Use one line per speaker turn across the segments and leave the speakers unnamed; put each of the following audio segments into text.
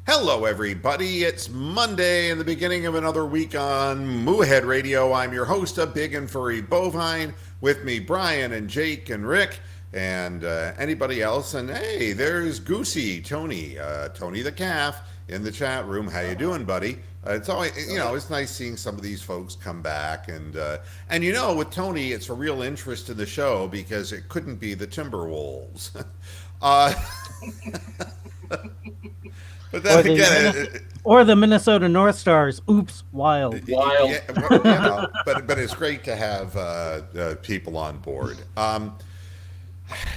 Hello, everybody. It's Monday and the beginning of another week on Moohead Radio. I'm your host, a big and furry bovine. With me, Brian and Jake and Rick and anybody else. And hey, there's Goosey, Tony the calf in the chat room. How you doing, buddy? It's always, it's nice seeing some of these folks come back. And with Tony, it's a real interest in the show because it couldn't be the Timberwolves. uh, But then
or the Minnesota North Stars. Oops, wild.
Yeah, but it's great to have people on board. And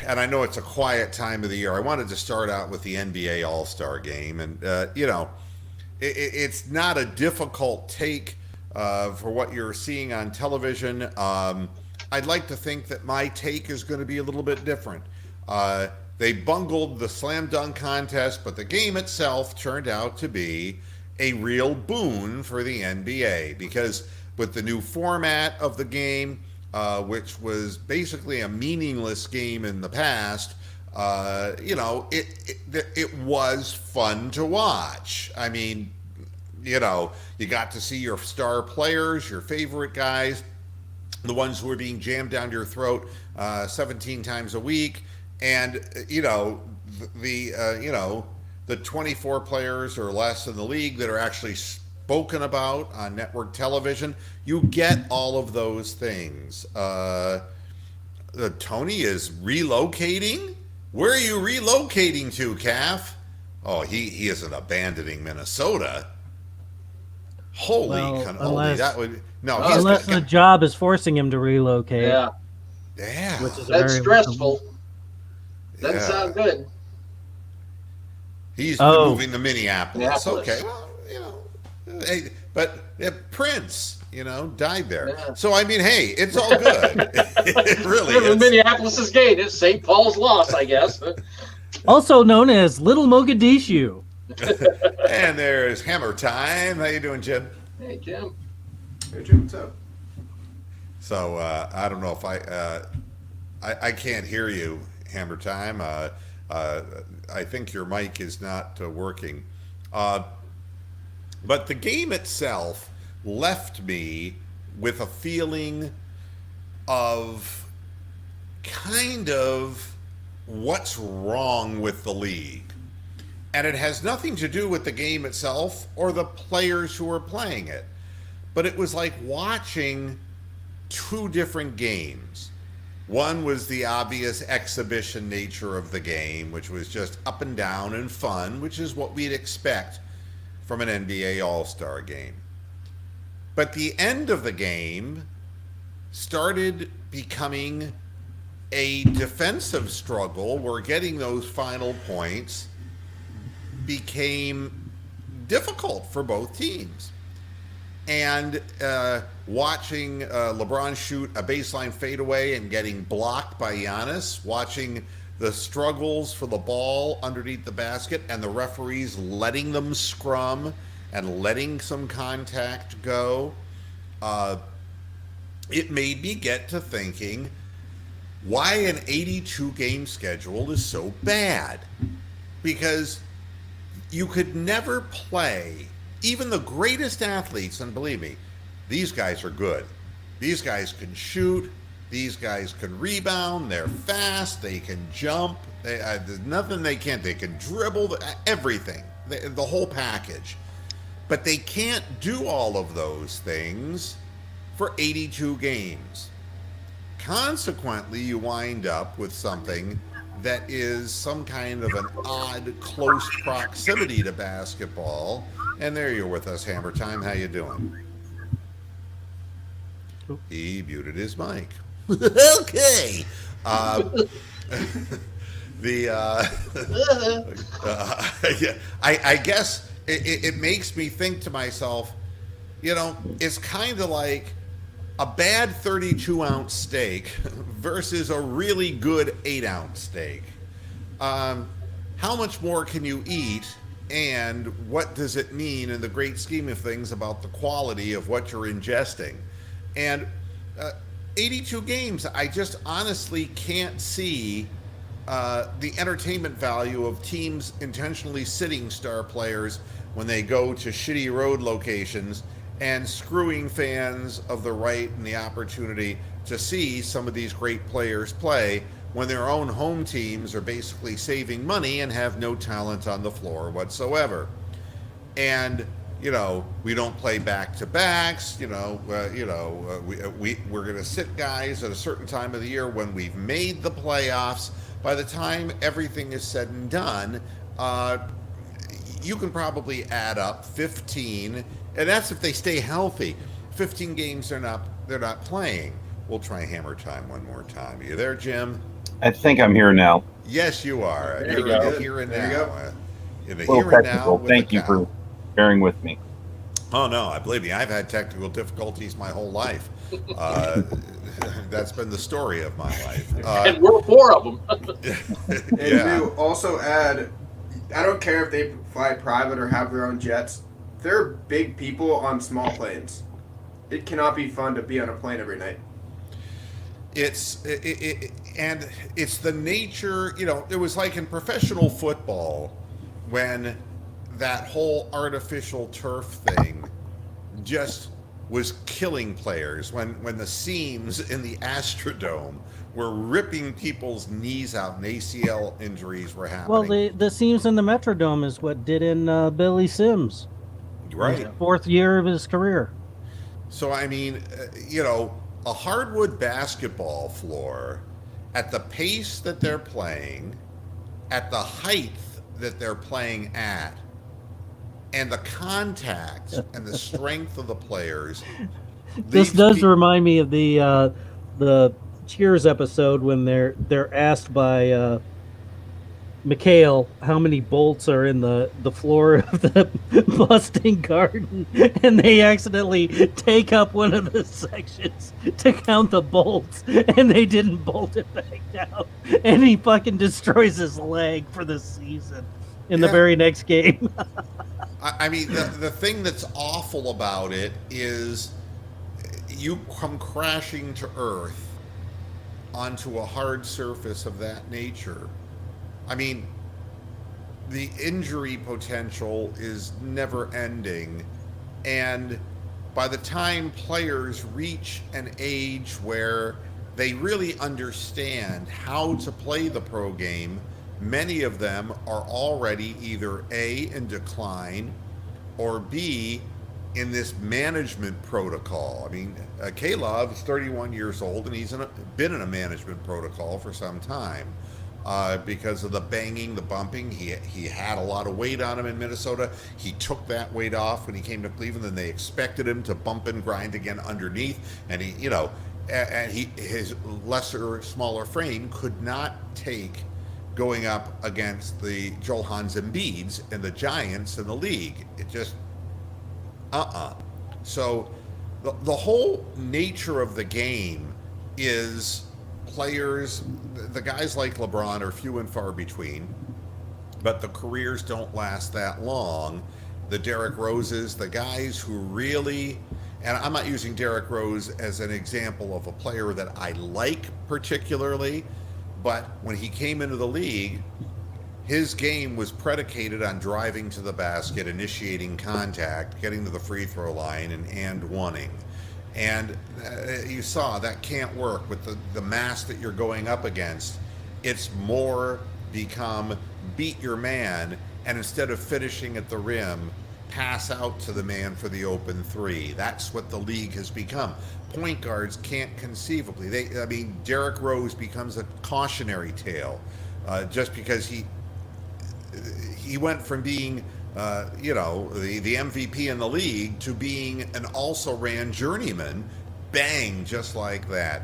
I know it's a quiet time of the year. I wanted to start out with the NBA All-Star Game, and it's not a difficult take for what you're seeing on television. I'd like to think that my take is going to be a little bit different. They bungled the slam dunk contest, but the game itself turned out to be a real boon for the NBA because with the new format of the game, which was basically a meaningless game in the past, it was fun to watch. I mean, you got to see your star players, your favorite guys, the ones who are being jammed down your throat 17 times a week. And the 24 players or less in the league that are actually spoken about on network television, you get all of those things. Tony is relocating. Where are you relocating to, Calf? Oh, he isn't abandoning Minnesota. Holy
unless,
that would no.
Unless the job is forcing him to relocate.
Yeah,
which is
that's stressful. Doesn't sound good.
He's moving to Minneapolis. Okay, well, but Prince, died there. Yeah. So I mean, hey, it's all good. It really is.
Minneapolis' gain. It's St. Paul's loss, I guess.
Also known as Little Mogadishu.
And there's Hammer Time. How you doing, Jim?
Hey, Jim.
Hey, Jim. What's up?
So I don't know if I can't hear you. Hammer Time. I think your mic is not working. But the game itself left me with a feeling of kind of what's wrong with the league. And it has nothing to do with the game itself or the players who are playing it. But it was like watching two different games. One was the obvious exhibition nature of the game, which was just up and down and fun, which is what we'd expect from an NBA All-Star game. But the end of the game started becoming a defensive struggle where getting those final points became difficult for both teams. And watching LeBron shoot a baseline fadeaway and getting blocked by Giannis, watching the struggles for the ball underneath the basket and the referees letting them scrum and letting some contact go, it made me get to thinking why an 82-game schedule is so bad. Because you could never play even the greatest athletes, and believe me, these guys are good. These guys can shoot. These guys can rebound. They're fast. They can jump. There's nothing they can't. They can dribble. Everything. The whole package. But they can't do all of those things for 82 games. Consequently, you wind up with something that is some kind of an odd, close proximity to basketball. And there you're with us, Hammer Time. How you doing? He muted his mic. Okay. I guess it makes me think to myself, it's kind of like a bad 32-ounce steak versus a really good 8-ounce steak. How much more can you eat, and what does it mean in the great scheme of things about the quality of what you're ingesting? And 82 games, I just honestly can't see the entertainment value of teams intentionally sitting star players when they go to shitty road locations and screwing fans of the right and the opportunity to see some of these great players play when their own home teams are basically saving money and have no talent on the floor whatsoever. And we don't play back to backs. We're going to sit guys at a certain time of the year when we've made the playoffs. By the time everything is said and done, you can probably add up 15, and that's if they stay healthy. 15 games they're not playing. We'll try Hammer Time one more time. Are you there, Jim?
I think I'm here now.
Yes, you are.
There
You're
you go.
in the here and
There you
now.
go.
In the
A little
here and now.
technical.
With
Thank
the
you
cow.
for bearing with me.
Oh no, I believe me. I've had technical difficulties my whole life. That's been the story of my life.
And we're 4 of them.
And
Yeah.
to also add, I don't care if they fly private or have their own jets. They're big people on small planes. It cannot be fun to be on a plane every night.
And it's the nature. It was like in professional football when that whole artificial turf thing just was killing players, when the seams in the Astrodome were ripping people's knees out and ACL injuries were happening.
Well, the seams in the Metrodome is what did in Billy Sims.
Right.
Fourth year of his career.
So, I mean, a hardwood basketball floor at the pace that they're playing, at the height that they're playing at, and the contact and the strength of the players.
This
these
does
pe-
remind me of the Cheers episode when they're asked by Mikhail how many bolts are in the floor of the busting garden, and they accidentally take up one of the sections to count the bolts, and they didn't bolt it back down, and he fucking destroys his leg for the season in the
Yeah.
very next game.
I mean, the thing that's awful about it is you come crashing to earth onto a hard surface of that nature. I mean, the injury potential is never ending. And by the time players reach an age where they really understand how to play the pro game, many of them are already either A, in decline, or B, in this management protocol. I mean, Kalov is 31 years old, and he's been in a management protocol for some time because of the banging, the bumping. He had a lot of weight on him in Minnesota. He took that weight off when he came to Cleveland, and they expected him to bump and grind again underneath. And his smaller frame could not take going up against the Joel Hans Embiids and the Giants in the league. It just, So the whole nature of the game is players, the guys like LeBron are few and far between, but the careers don't last that long. The Derrick Roses, the guys who really, and I'm not using Derrick Rose as an example of a player that I like particularly, but when he came into the league, his game was predicated on driving to the basket, initiating contact, getting to the free throw line, and one-ing. And you saw that can't work with the mass that you're going up against. It's more become beat your man, and instead of finishing at the rim, pass out to the man for the open three. That's what the league has become. Point guards can't conceivably. Derrick Rose becomes a cautionary tale just because he went from being the MVP in the league to being an also-ran journeyman, bang, just like that.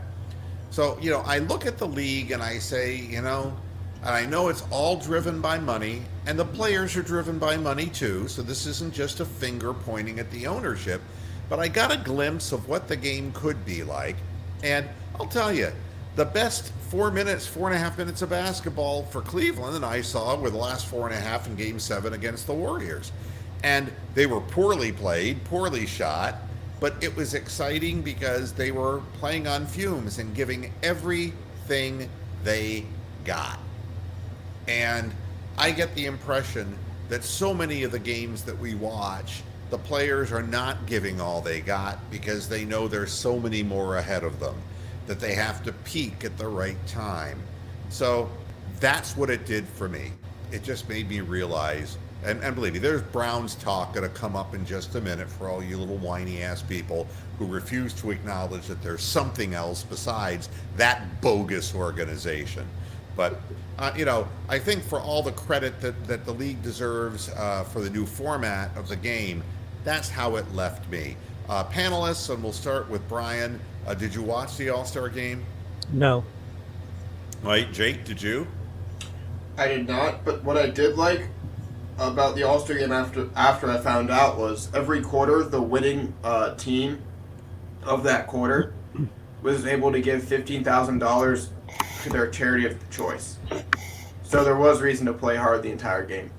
So, I look at the league and I say, and I know it's all driven by money, and the players are driven by money too, so this isn't just a finger pointing at the ownership, but I got a glimpse of what the game could be like, and I'll tell you, the best 4.5 minutes of basketball for Cleveland that I saw were the last 4.5 in Game 7 against the Warriors. And they were poorly played, poorly shot, but it was exciting because they were playing on fumes and giving everything they got. And I get the impression that so many of the games that we watch, the players are not giving all they got because they know there's so many more ahead of them, that they have to peak at the right time. So that's what it did for me. It just made me realize, and believe me, there's Browns talk going to come up in just a minute for all you little whiny ass people who refuse to acknowledge that there's something else besides that bogus organization. But I think for all the credit that the league deserves for the new format of the game, that's how it left me. Panelists, and we'll start with Brian. Did you watch the All-Star game?
No.
Right, Jake, did you?
I did not, but what I did like about the All-Star game after I found out was every quarter the winning team of that quarter was able to give $15,000 to their charity of choice. So there was reason to play hard the entire game.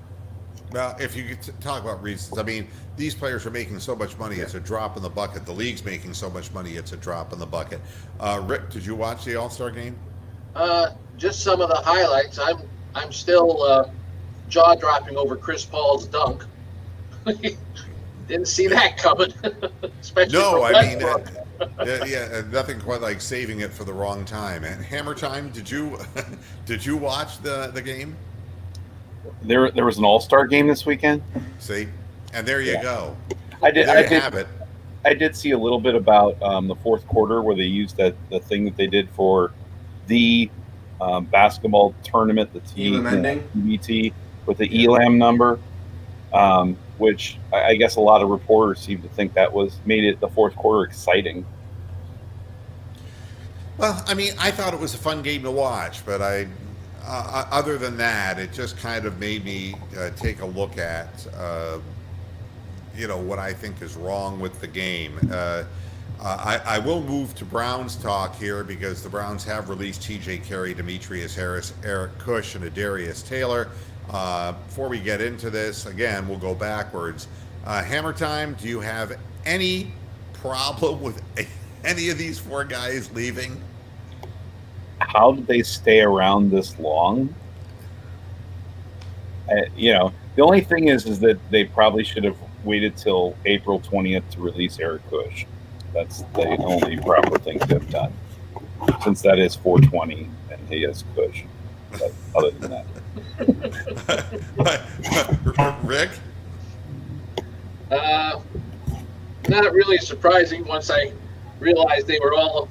Well, if you could talk about reasons, I mean, these players are making so much money, it's a drop in the bucket. The league's making so much money, it's a drop in the bucket. Rick, did you watch the All-Star game?
Just some of the highlights. I'm still jaw dropping over Chris Paul's dunk. Didn't see that coming. Especially
No,
from
I mean,
Westbrook.
nothing quite like saving it for the wrong time. And Hammer Time, did you did you watch the game?
There was an All-Star game this weekend.
See, and there you go.
I did.
There
I
you
did.
have it.
I did see a little bit about the fourth quarter where they used the thing that they did for the basketball tournament, the
Elam ending?
TBT with the Elam number, which I guess a lot of reporters seem to think that made it the fourth quarter exciting.
Well, I mean, I thought it was a fun game to watch, but other than that, it just kind of made me take a look at, what I think is wrong with the game. I will move to Browns talk here because the Browns have released T.J. Carey, Demetrius Harris, Eric Kush, and Adarius Taylor. Before we get into this, again, we'll go backwards. Hammer Time, do you have any problem with any of these four guys leaving?
How did they stay around this long? The only thing is that they probably should have waited till April 20th to release Eric Kush. That's the only proper thing to have done, since that is 420 and he has Kush. But other than that,
Rick?
Not really surprising once I realized they were all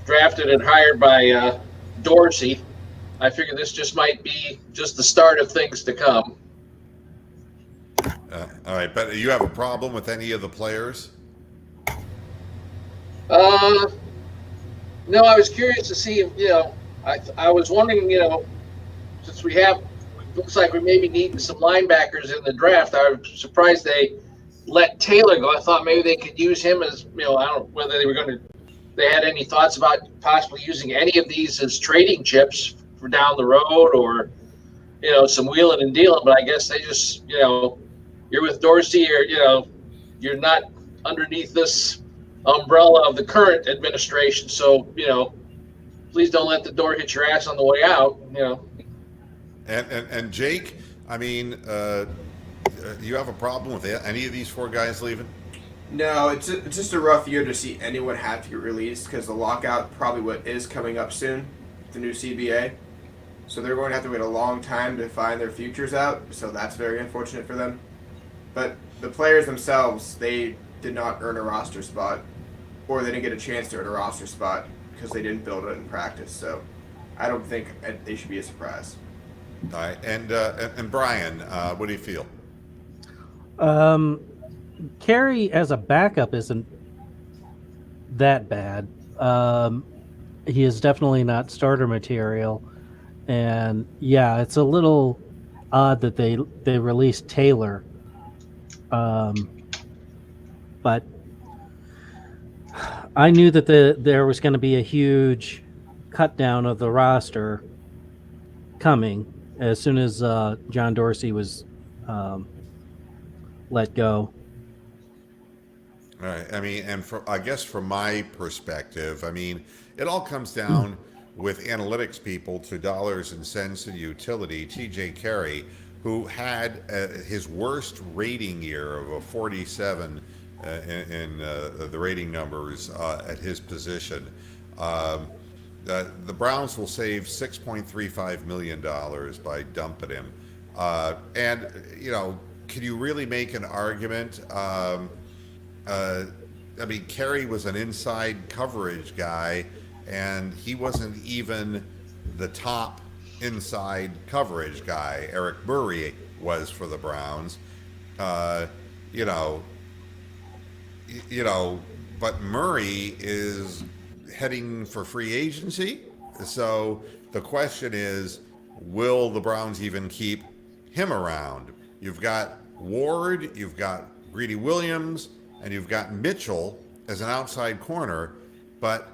drafted and hired by Dorsey. I figured this just might be just the start of things to come.
All right, but you have a problem with any of the players?
No, I was curious to see, I was wondering, since looks like we maybe need some linebackers in the draft. I was surprised they let Taylor go. I thought maybe they could use him as, I don't know whether they had any thoughts about possibly using any of these as trading chips for down the road or, some wheeling and dealing. But I guess they just, you're with Dorsey or, you're not underneath this umbrella of the current administration. So, please don't let the door hit your ass on the way out,
And Jake, I mean, do you have a problem with any of these four guys leaving?
No, it's just a rough year to see anyone have to get released because the lockout probably is coming up soon, the new CBA. So they're going to have to wait a long time to find their futures out. So that's very unfortunate for them. But the players themselves, they did not earn a roster spot, or they didn't get a chance to earn a roster spot because they didn't build it in practice. So I don't think they should be a surprise.
All right, and Brian, what do you feel?
Carey as a backup isn't that bad. He is definitely not starter material, and yeah, it's a little odd that they released Taylor. But I knew that there was going to be a huge cut down of the roster coming as soon as John Dorsey was let go.
All right. I mean, I guess from my perspective, I mean, it all comes down with analytics people to dollars and cents and utility, TJ Carey, who had his worst rating year of a 47 in the rating numbers at his position. Um, the Browns will save $6.35 million by dumping him. And, you know, can you really make an argument? I mean, Carey was an inside coverage guy, and he wasn't even the top inside coverage guy. Eric Murray was for the Browns. Uh, you know, you know, but Murray is heading for free agency. So the question is, will the Browns even keep him around? You've got Ward, you've got Greedy Williams, and you've got Mitchell as an outside corner, but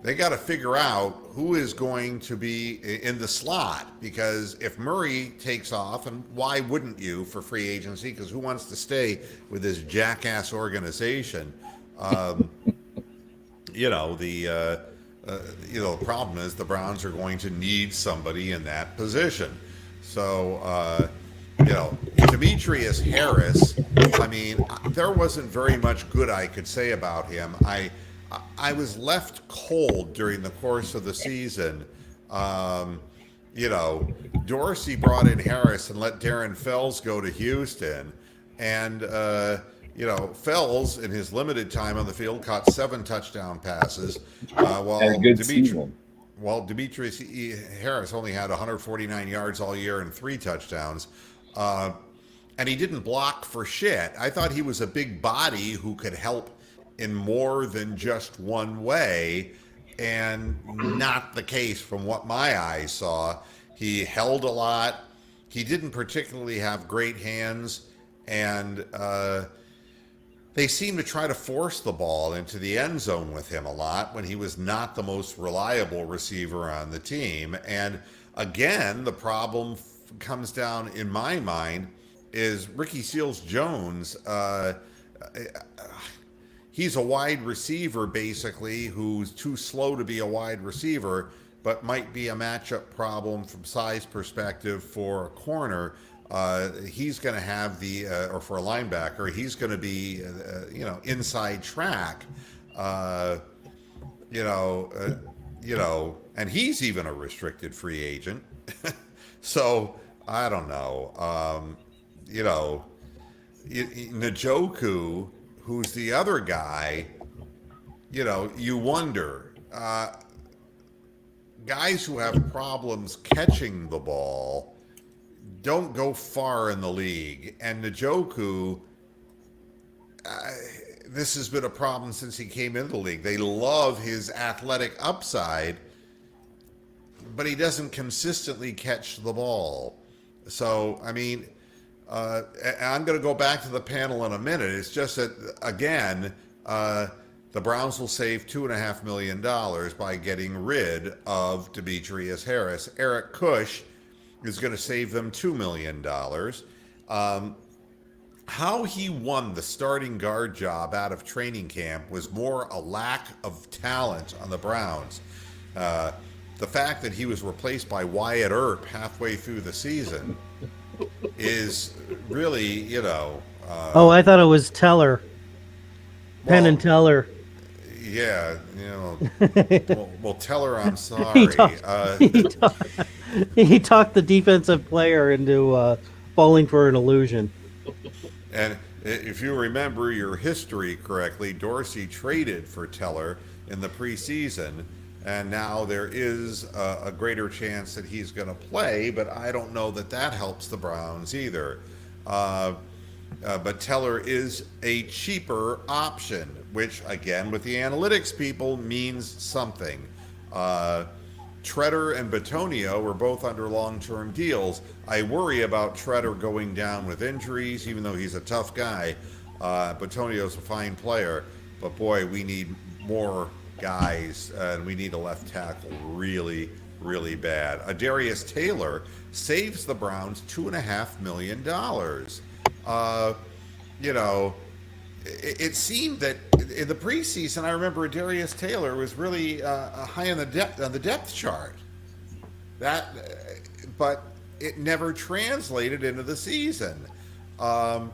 they got to figure out who is going to be in the slot, because if Murray takes off, and why wouldn't you for free agency, because who wants to stay with this jackass organization? You know, the problem is the Browns are going to need somebody in that position. So you know, Demetrius Harris, I mean, there wasn't very much good I could say about him. I was left cold during the course of the season. You know, Dorsey brought in Harris and let Darren Fells go to Houston. And, you know, Fells, in his limited time on the field, caught 7 touchdown passes.
And a good season.
While Demetrius Harris only had 149 yards all year and 3 touchdowns. And he didn't block for shit. I thought he was a big body who could help in more than just one way, and not the case from what my eyes saw. He held a lot. He didn't particularly have great hands, and they seemed to try to force the ball into the end zone with him a lot when he was not the most reliable receiver on the team. And again, the problem comes down, in my mind, is Ricky Seals-Jones. He's a wide receiver, basically, who's too slow to be a wide receiver, but might be a matchup problem from size perspective for a corner. He's going to have or for a linebacker, he's going to be, you know, inside track, you know, and he's even a restricted free agent. So I don't know. You know, Njoku, who's the other guy, you know, you wonder. Guys who have problems catching the ball don't go far in the league. And Njoku, this has been a problem since he came into the league. They love his athletic upside, but he doesn't consistently catch the ball. So, I mean, I'm going to go back to the panel in a minute. It's just that, again, the Browns will save $2.5 million by getting rid of Demetrius Harris. Eric Kush is going to save them $2 million. How he won the starting guard job out of training camp was more a lack of talent on the Browns. The fact that he was replaced by Wyatt Earp halfway through the season is really, you know.
I thought it was Teller. Penn and Teller.
Yeah, you know. well, Teller, I'm sorry.
He talked the defensive player into falling for an illusion.
And if you remember your history correctly, Dorsey traded for Teller in the preseason, and now there is a greater chance that he's going to play, but I don't know that that helps the Browns either. But Teller is a cheaper option, which, again, with the analytics people, means something. Treader and Bitonio were both under long-term deals. I worry about Treader going down with injuries, even though he's a tough guy. Bitonio's a fine player, but boy, we need more guys, and we need a left tackle really, really bad. Darius Taylor saves the Browns $2.5 million. You know, it seemed that in the preseason, I remember Darius Taylor was really high on the depth chart. That, but it never translated into the season. Um,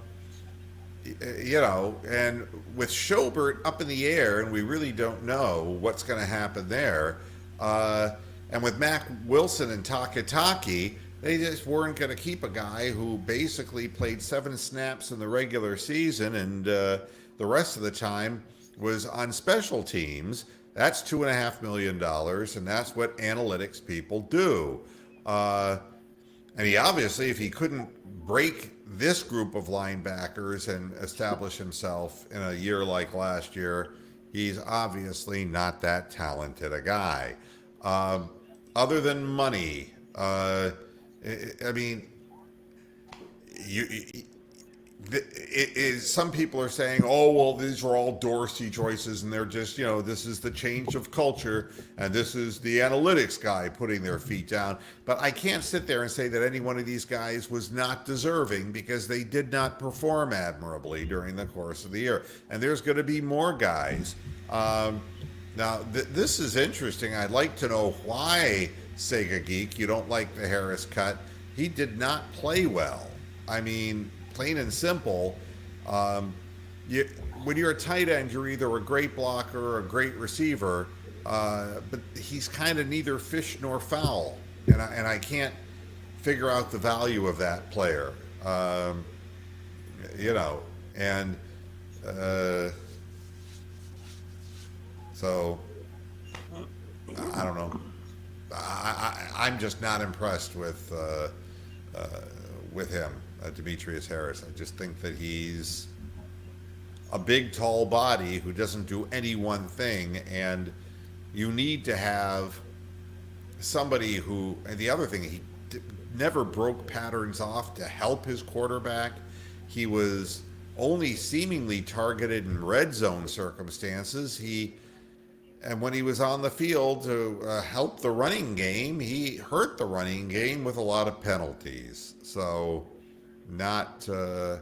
you know, and with Schobert up in the air, and we really don't know what's going to happen there. And with Mac Wilson and Takataki, they just weren't going to keep a guy who basically played 7 snaps in the regular season and the rest of the time was on special teams. That's $2.5 million, and that's what analytics people do. And he obviously, if he couldn't break this group of linebackers and establish himself in a year like last year, he's obviously not that talented a guy. Other than money, I mean, some people are saying, oh, well, these are all Dorsey choices, and they're just, this is the change of culture, and this is the analytics guy putting their feet down. But I can't sit there and say that any one of these guys was not deserving, because they did not perform admirably during the course of the year. And there's going to be more guys. Now, this is interesting. I'd like to know why, Sega Geek, you don't like the Harris cut. He did not play well. I mean, plain and simple, when you're a tight end, you're either a great blocker or a great receiver, but he's kind of neither fish nor fowl, and I can't figure out the value of that player, and so I don't know. I'm just not impressed with him. Demetrius Harris. I just think that he's a big, tall body who doesn't do any one thing, and you need to have somebody who. And the other thing, he never broke patterns off to help his quarterback. He was only seemingly targeted in red zone circumstances. And when he was on the field to help the running game, he hurt the running game with a lot of penalties. So, not the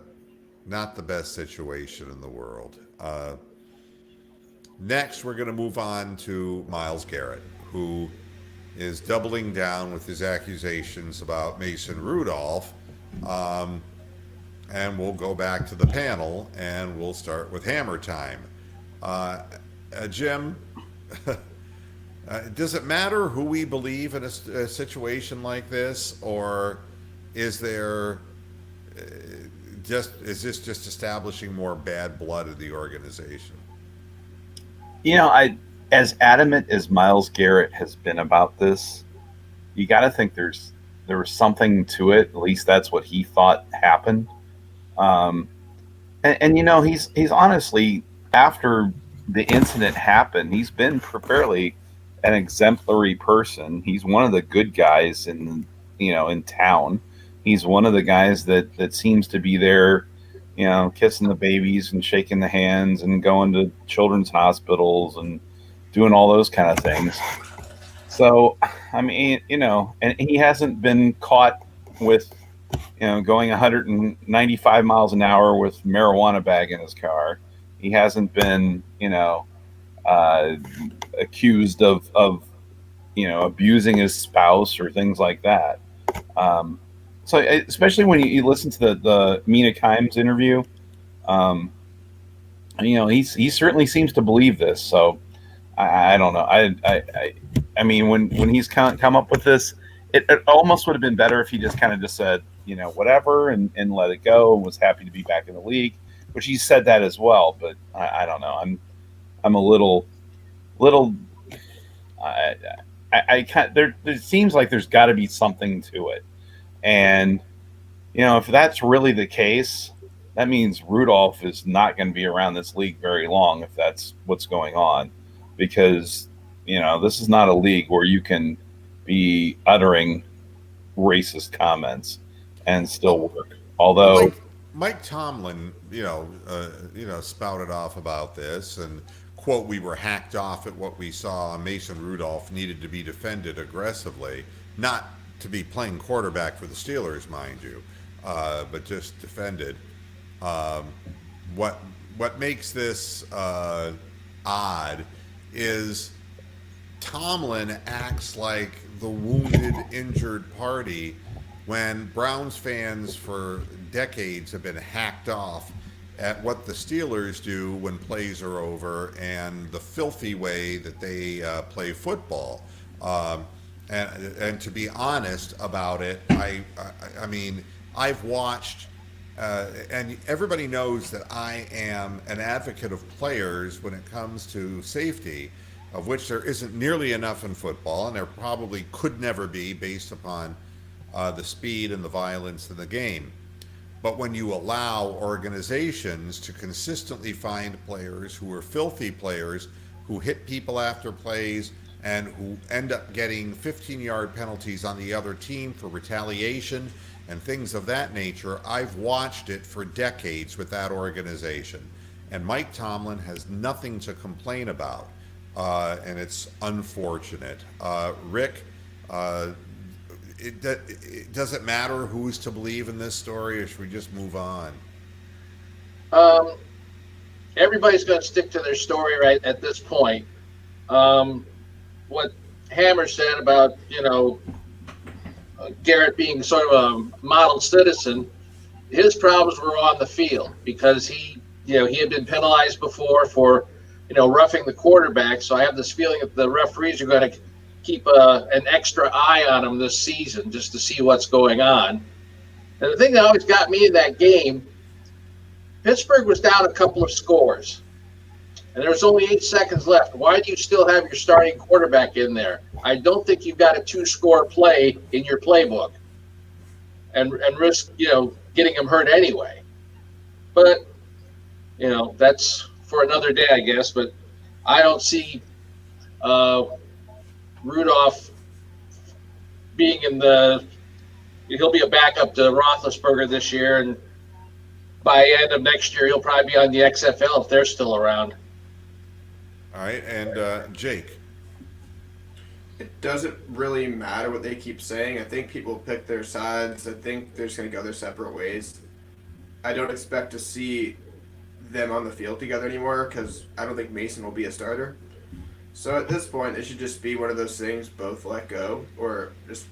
best situation in the world. Next, we're going to move on to Myles Garrett, who is doubling down with his accusations about Mason Rudolph. And we'll go back to the panel, and we'll start with Hammer Time. Jim, does it matter who we believe in a situation like this, or is there is this just establishing more bad blood in the organization?
As adamant as Myles Garrett has been about this, you got to think there was something to it. At least that's what he thought happened. He's honestly, after the incident happened, he's been fairly an exemplary person. He's one of the good guys in town. He's one of the guys that seems to be there, kissing the babies and shaking the hands and going to children's hospitals and doing all those kind of things. So, I mean, and he hasn't been caught with, going 195 miles an hour with marijuana bag in his car. He hasn't been, accused of abusing his spouse or things like that. So especially when you listen to the Mina Kimes interview, he certainly seems to believe this. So I don't know. I mean, when he's come up with this, it almost would have been better if he just kind of just said, whatever, and let it go, and was happy to be back in the league, which he said that as well. But I don't know. I'm a little. There seems like there's got to be something to it. And, if that's really the case, that means Rudolph is not going to be around this league very long if that's what's going on. Because, this is not a league where you can be uttering racist comments and still work. Although
Mike Tomlin, spouted off about this and, quote, we were hacked off at what we saw. Mason Rudolph needed to be defended aggressively, not to be playing quarterback for the Steelers, mind you, but just defended. What what makes this odd is Tomlin acts like the wounded, injured party when Browns fans for decades have been hacked off at what the Steelers do when plays are over and the filthy way that they play football. And to be honest about it, I mean, I've watched, and everybody knows that I am an advocate of players when it comes to safety, of which there isn't nearly enough in football, and there probably could never be based upon the speed and the violence in the game. But when you allow organizations to consistently find players who are filthy players, who hit people after plays, and who end up getting 15-yard penalties on the other team for retaliation and things of that nature, I've watched it for decades with that organization. And Mike Tomlin has nothing to complain about, and it's unfortunate. Rick, does it matter who's to believe in this story, or should we just move on?
Everybody's going to stick to their story right at this point. What Hammer said about, Garrett being sort of a model citizen, his problems were on the field because he had been penalized before for, roughing the quarterback. So I have this feeling that the referees are going to keep an extra eye on him this season just to see what's going on. And the thing that always got me in that game, Pittsburgh was down a couple of scores, and there was only 8 seconds left. Why do you still have your starting quarterback in there? I don't think you've got a 2-score play in your playbook and risk, getting him hurt anyway. But, that's for another day, I guess. But I don't see Rudolph being he'll be a backup to Roethlisberger this year, and by end of next year, he'll probably be on the XFL if they're still around.
All right, and Jake.
It doesn't really matter what they keep saying. I think people pick their sides. I think they're just going to go their separate ways. I don't expect to see them on the field together anymore because I don't think Mason will be a starter. So at this point, it should just be one of those things, both let go or just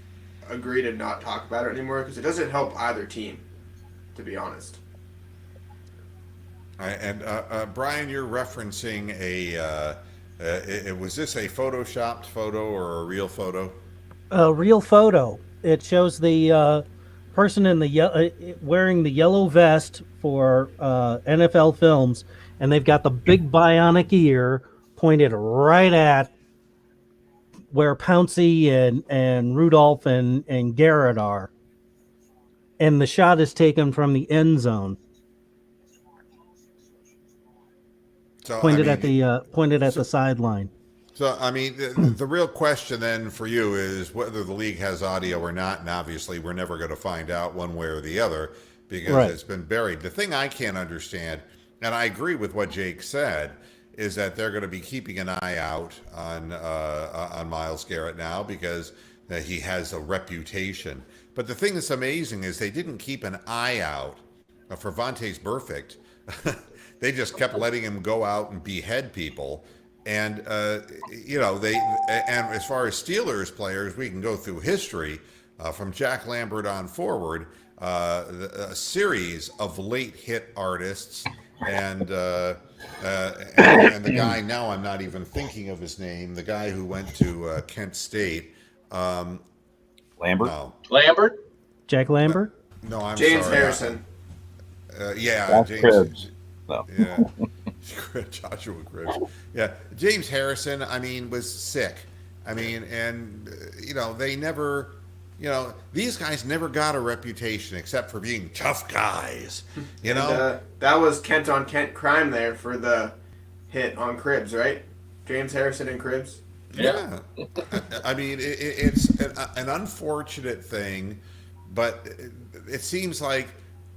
agree to not talk about it anymore because it doesn't help either team, to be honest.
All right, and Brian, you're referencing was this a photoshopped photo or a real photo?
A real photo. It shows the person in the wearing the yellow vest for NFL films, and they've got the big bionic ear pointed right at where Pouncey and Rudolph and Garrett are. And the shot is taken from the end zone.
So,
pointed at the sideline.
So, I mean, the real question then for you is whether the league has audio or not, and obviously we're never going to find out one way or the other because It's been buried. The thing I can't understand, and I agree with what Jake said, is that they're going to be keeping an eye out on Myles Garrett now because he has a reputation. But the thing that's amazing is they didn't keep an eye out for Vontaze Burfict. They just kept letting him go out and behead people. And, and as far as Steelers players, we can go through history from Jack Lambert on forward, a series of late hit artists and the guy, now I'm not even thinking of his name, the guy who went to Kent State.
Lambert?
No.
Lambert?
Jack Lambert?
No, I'm
James
sorry.
Harrison.
Yeah,
James.
James.
No.
Yeah. Joshua Cribbs. Yeah. James Harrison, I mean, was sick. I mean, and, they never, these guys never got a reputation except for being tough guys,
And, that was Kent on Kent crime there for the hit on Cribbs, right? James Harrison and Cribbs.
Yeah. I mean, it's an unfortunate thing, but it seems like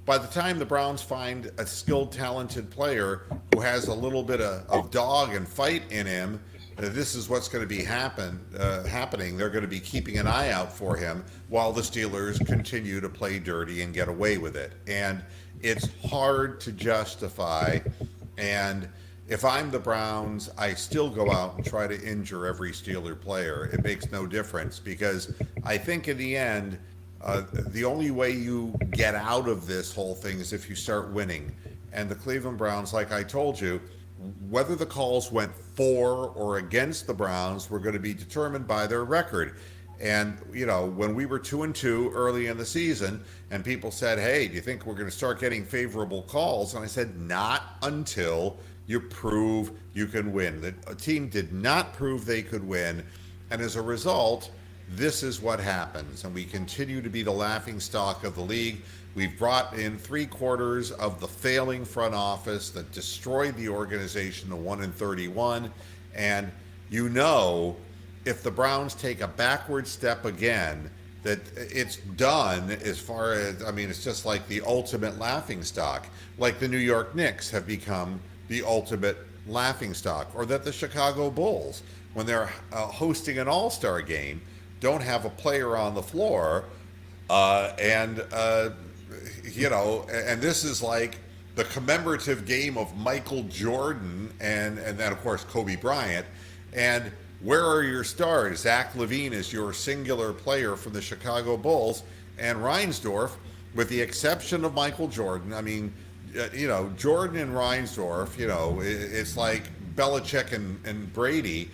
by the time the Browns find a skilled, talented player who has a little bit of dog and fight in him, this is what's going to be happening. They're going to be keeping an eye out for him while the Steelers continue to play dirty and get away with it. And it's hard to justify And if I'm the Browns, I still go out and try to injure every Steeler player. It makes no difference because I think in the end, the only way you get out of this whole thing is if you start winning. And the Cleveland Browns, like I told you, whether the calls went for or against the Browns were going to be determined by their record. And when we were 2-2 early in the season, and people said, "Hey, do you think we're going to start getting favorable calls?" And I said, "Not until you prove you can win." The team did not prove they could win, and as a result, this is what happens. And we continue to be the laughing stock of the league. We've brought in 3/4 of the failing front office that destroyed the organization to 1-31, and if the Browns take a backward step again, that it's done as far as, it's just like the ultimate laughingstock, like the New York Knicks have become the ultimate laughingstock, or that the Chicago Bulls, when they're hosting an all-star game, don't have a player on the floor, and this is like the commemorative game of Michael Jordan and then, of course, Kobe Bryant, and where are your stars? Zach LaVine is your singular player from the Chicago Bulls, and Reinsdorf, with the exception of Michael Jordan, Jordan and Reinsdorf, it's like Belichick and Brady,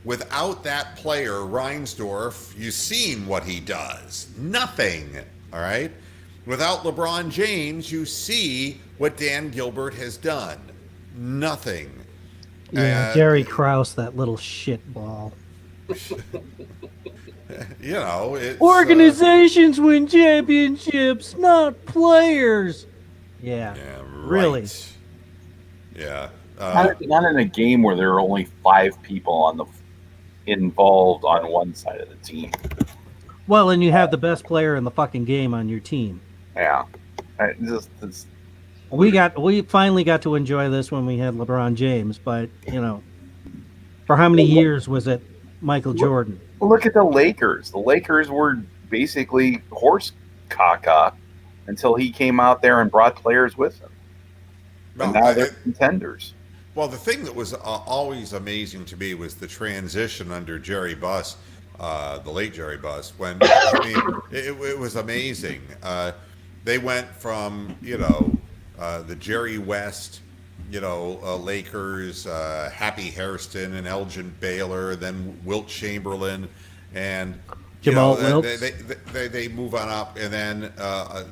without that player, Reinsdorf, you've seen what he does. Nothing, all right? Without LeBron James, you see what Dan Gilbert has done. Nothing.
Yeah, Jerry Krause, that little shitball.
It's
organizations win championships, not players. Yeah,
right.
Really.
Yeah.
Not in a game where there are only 5 people involved on one side of the team.
Well, and you have the best player in the fucking game on your team.
Yeah.
We finally got to enjoy this when we had LeBron James, but for how many years was it Michael Jordan?
Look at the Lakers. The Lakers were basically horse caca until he came out there and brought players with him. And now they're contenders.
Well, the thing that was always amazing to me was the transition under Jerry Buss, the late Jerry Buss, when it was amazing. They went from the Jerry West, Lakers, Happy Hairston and Elgin Baylor, then Wilt Chamberlain, and
Jamal Wilkes.
They move on up, and then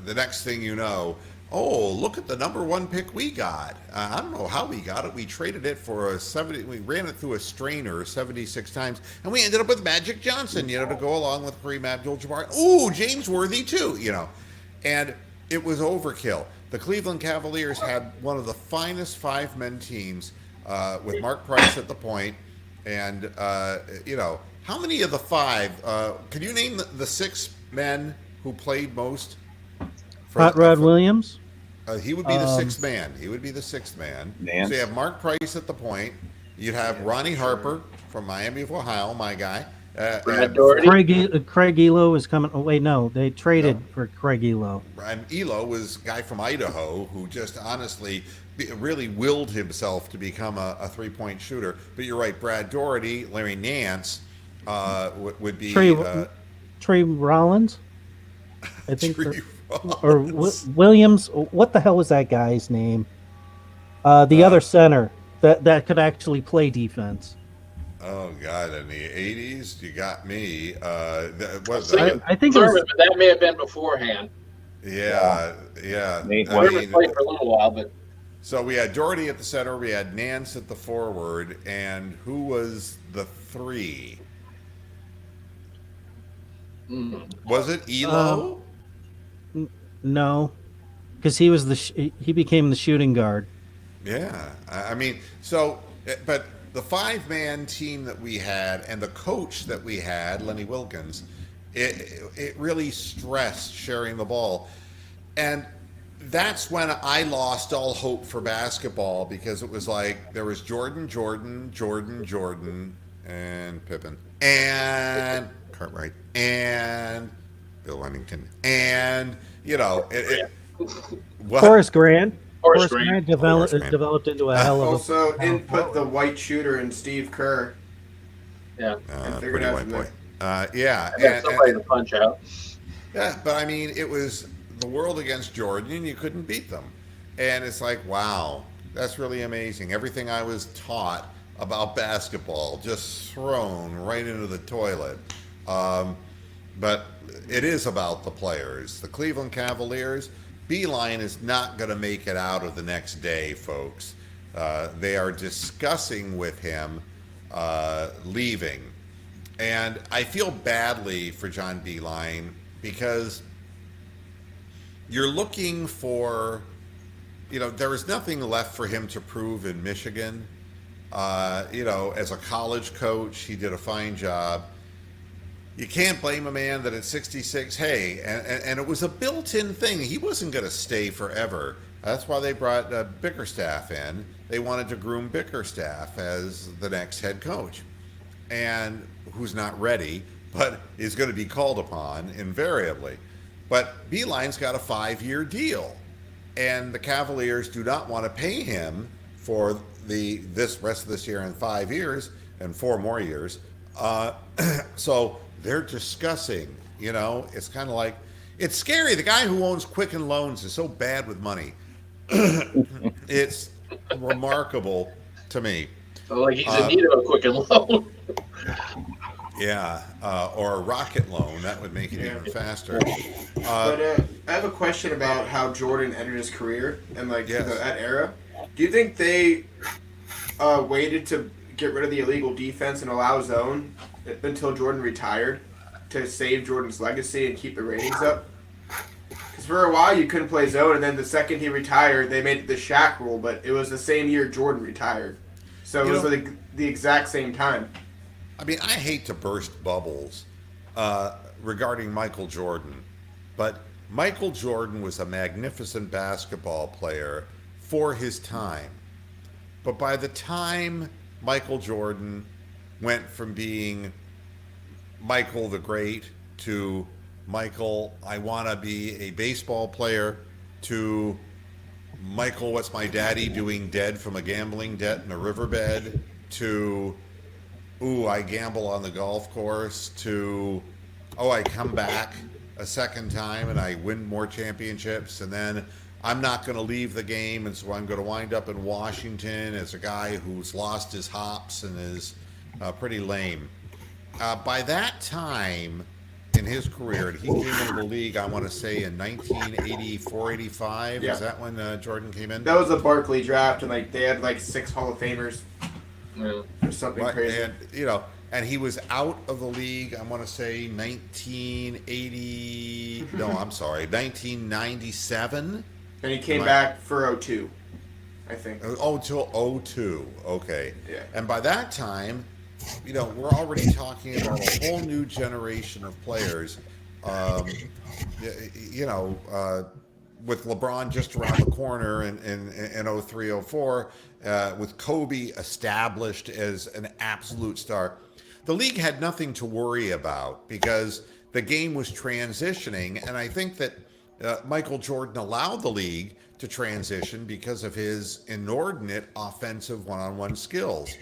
the next thing you know, oh, look at the number 1 pick we got. I don't know how we got it. We traded it for we ran it through a strainer 76 times, and we ended up with Magic Johnson, to go along with Kareem Abdul-Jabbar. Ooh, James Worthy too, and it was overkill. The Cleveland Cavaliers had one of the finest 5-man teams with Mark Price at the point, and how many of the 5? Can you name the 6 men who played most?
Hot Rod Williams.
He would be the 6th man. He would be the 6th man.
Nance.
So you have Mark Price at the point. You'd have Ronnie Harper from Miami of Ohio, my guy.
Brad Doherty.
Craig Elo is coming. Oh wait, no, they traded for Craig Elo.
And Elo was a guy from Idaho who just honestly really willed himself to become a 3-point shooter. But you're right, Brad Doherty, Larry Nance would be
Trey Rollins. I think,
Trey
or Williams. What the hell was that guy's name? The other center that could actually play defense.
Oh God! In the '80s, you got me.
I think
Thurman, but that may have been beforehand.
Yeah.
Thurman played for a little while, but
so we had Doherty at the center, we had Nance at the forward, and who was the 3? Was it Elo?
No, because he was he became the shooting guard.
Yeah, but the 5-man team that we had and the coach that we had, Lenny Wilkins, it really stressed sharing the ball. And that's when I lost all hope for basketball, because it was like there was Jordan, and Pippen, and Cartwright, and Bill Remington, and What?
Horace Grant.
Horace
Horace
Grant.
Grant
Horace Grant.
developed into a hell of a
Also,
power
input the
forward.
white shooter and Steve Kerr,
Yeah,
and figured
Pretty
out
white
from
boy.
there.
Yeah,
I got somebody to punch out.
yeah, but I mean, it was the world against Jordan, and you couldn't beat them. And it's like, wow, that's really amazing. Everything I was taught about basketball just thrown right into the toilet. Um, but it is about the players. The Cleveland Cavaliers, Beilein is not going to make it out of the next day, folks. They are discussing with him leaving. And I feel badly for John Beilein because you're looking for, there is nothing left for him to prove in Michigan. As a college coach, he did a fine job. You can't blame a man that at 66, hey, and it was a built-in thing. He wasn't going to stay forever. That's why they brought Bickerstaff in. They wanted to groom Bickerstaff as the next head coach, and who's not ready, but is going to be called upon invariably. But Beilein's got a 5-year deal, and the Cavaliers do not want to pay him for this rest of this year and 5 years and 4 more years. So they're discussing. It's kind of like, it's scary. The guy who owns Quicken Loans is so bad with money. It's remarkable to me.
So like he's in need of a Quicken Loan.
Yeah, or a rocket loan. That would make it even faster.
But I have a question about how Jordan entered his career and
Yes.
that era. Do you think they waited to get rid of the illegal defense and allow zone until Jordan retired to save Jordan's legacy and keep the ratings up? Because for a while you couldn't play zone, and then the second he retired, they made it the Shaq rule, but it was the same year Jordan retired. So it was the exact same time.
I mean, I hate to burst bubbles regarding Michael Jordan, but Michael Jordan was a magnificent basketball player for his time. But by the time Michael Jordan went from being Michael the Great to Michael, I want to be a baseball player, to Michael, what's my daddy doing dead from a gambling debt in a riverbed, to, ooh, I gamble on the golf course, to, oh, I come back a second time and I win more championships, and then I'm not going to leave the game, and so I'm going to wind up in Washington as a guy who's lost his hops and is pretty lame. By that time in his career, and he came into the league, I want to say in 1984, 85.
Yeah.
Is that when Jordan came in?
That was the Barkley draft, and they had 6 Hall of Famers
Yeah.
or something crazy.
And and he was out of the league, I want to say 1980, no, I'm sorry, 1997.
And he came
Right.
back for 02, I think.
Oh, till 02. Okay.
Yeah.
And by that time, we're already talking about a whole new generation of players. With LeBron just around the corner in 03, 04, with Kobe established as an absolute star. The league had nothing to worry about because the game was transitioning, and I think that Michael Jordan allowed the league to transition because of his inordinate offensive one-on-one skills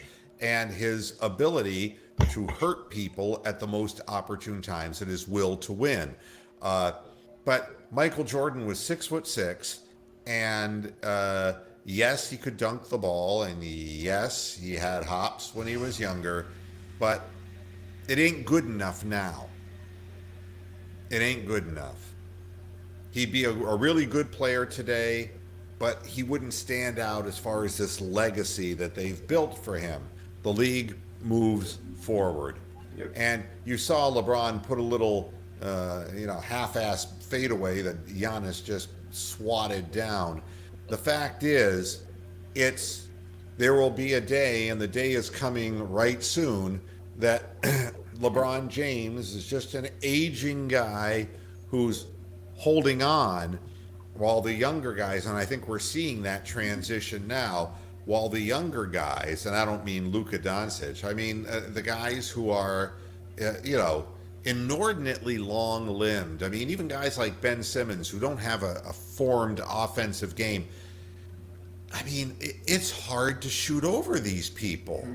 and his ability to hurt people at the most opportune times and his will to win. But Michael Jordan was 6'6", and yes, he could dunk the ball, and yes, he had hops when he was younger, but it ain't good enough now. It ain't good enough. He'd be a really good player today, but he wouldn't stand out as far as this legacy that they've built for him. The league moves forward.
Yep.
And you saw LeBron put a little, half-ass fadeaway that Giannis just swatted down. The fact is, there will be a day, and the day is coming right soon, that LeBron James is just an aging guy who's holding on while the younger guys, and I think we're seeing that transition now, while the younger guys, and I don't mean Luka Doncic, I mean the guys who are, inordinately long-limbed. I mean, even guys like Ben Simmons, who don't have a formed offensive game, I mean, it's hard to shoot over these people.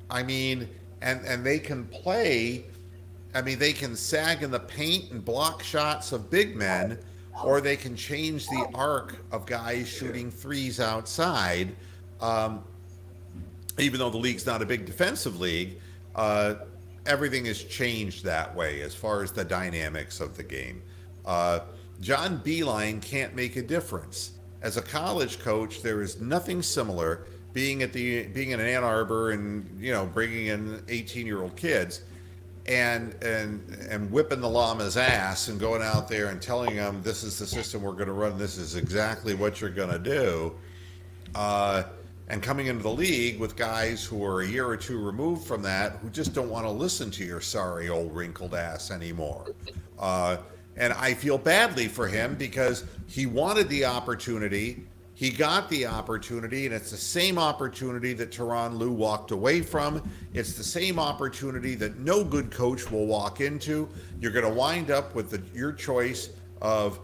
I mean, and they can play. I mean, they can sag in the paint and block shots of big men, or they can change the arc of guys shooting threes outside. Um, Even though the league's not a big defensive league, everything has changed that way as far as the dynamics of the game. Uh, John Beilein can't make a difference. As a college coach, there is nothing similar being in Ann Arbor and bringing in 18-year-old kids and whipping the llama's ass and going out there and telling them this is the system we're going to run, this is exactly what you're going to do. And coming into the league with guys who are a year or two removed from that, who just don't want to listen to your sorry old wrinkled ass anymore. And I feel badly for him because he wanted the opportunity, he got the opportunity, and it's the same opportunity that Tyronn Lue walked away from. It's the same opportunity that no good coach will walk into. You're going to wind up with your choice of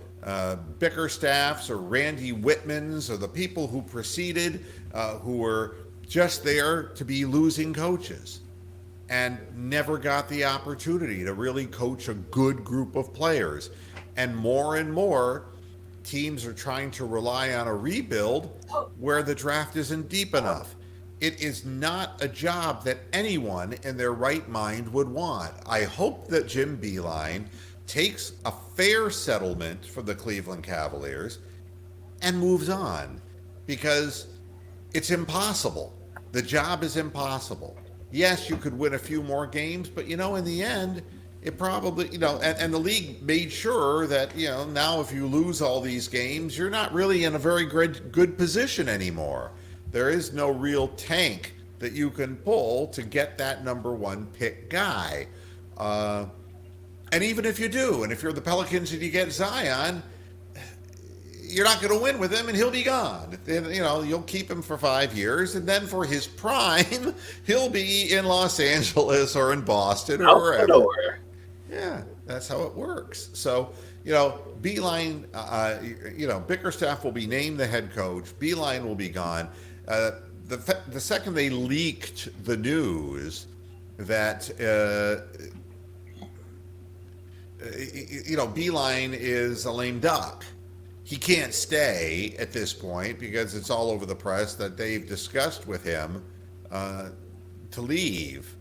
Bickerstaffs or Randy Whitmans or the people who preceded, who were just there to be losing coaches and never got the opportunity to really coach a good group of players. And more teams are trying to rely on a rebuild where the draft isn't deep enough. It is not a job that anyone in their right mind would want. I hope that Jim Beilein takes a fair settlement for the Cleveland Cavaliers and moves on, because it's impossible. The job is impossible. Yes, you could win a few more games, but in the end, it probably, and the league made sure that, now if you lose all these games, you're not really in a very good position anymore. There is no real tank that you can pull to get that number one pick guy. And even if you do, and if you're the Pelicans and you get Zion, you're not going to win with him, and he'll be gone. And, you'll keep him for 5 years, and then for his prime, he'll be in Los Angeles or in Boston or wherever.
Nowhere.
Yeah, that's how it works. So, Beilein, Bickerstaff will be named the head coach. Beilein will be gone. The second they leaked the news that Beilein is a lame duck. He can't stay at this point because it's all over the press that they've discussed with him to leave.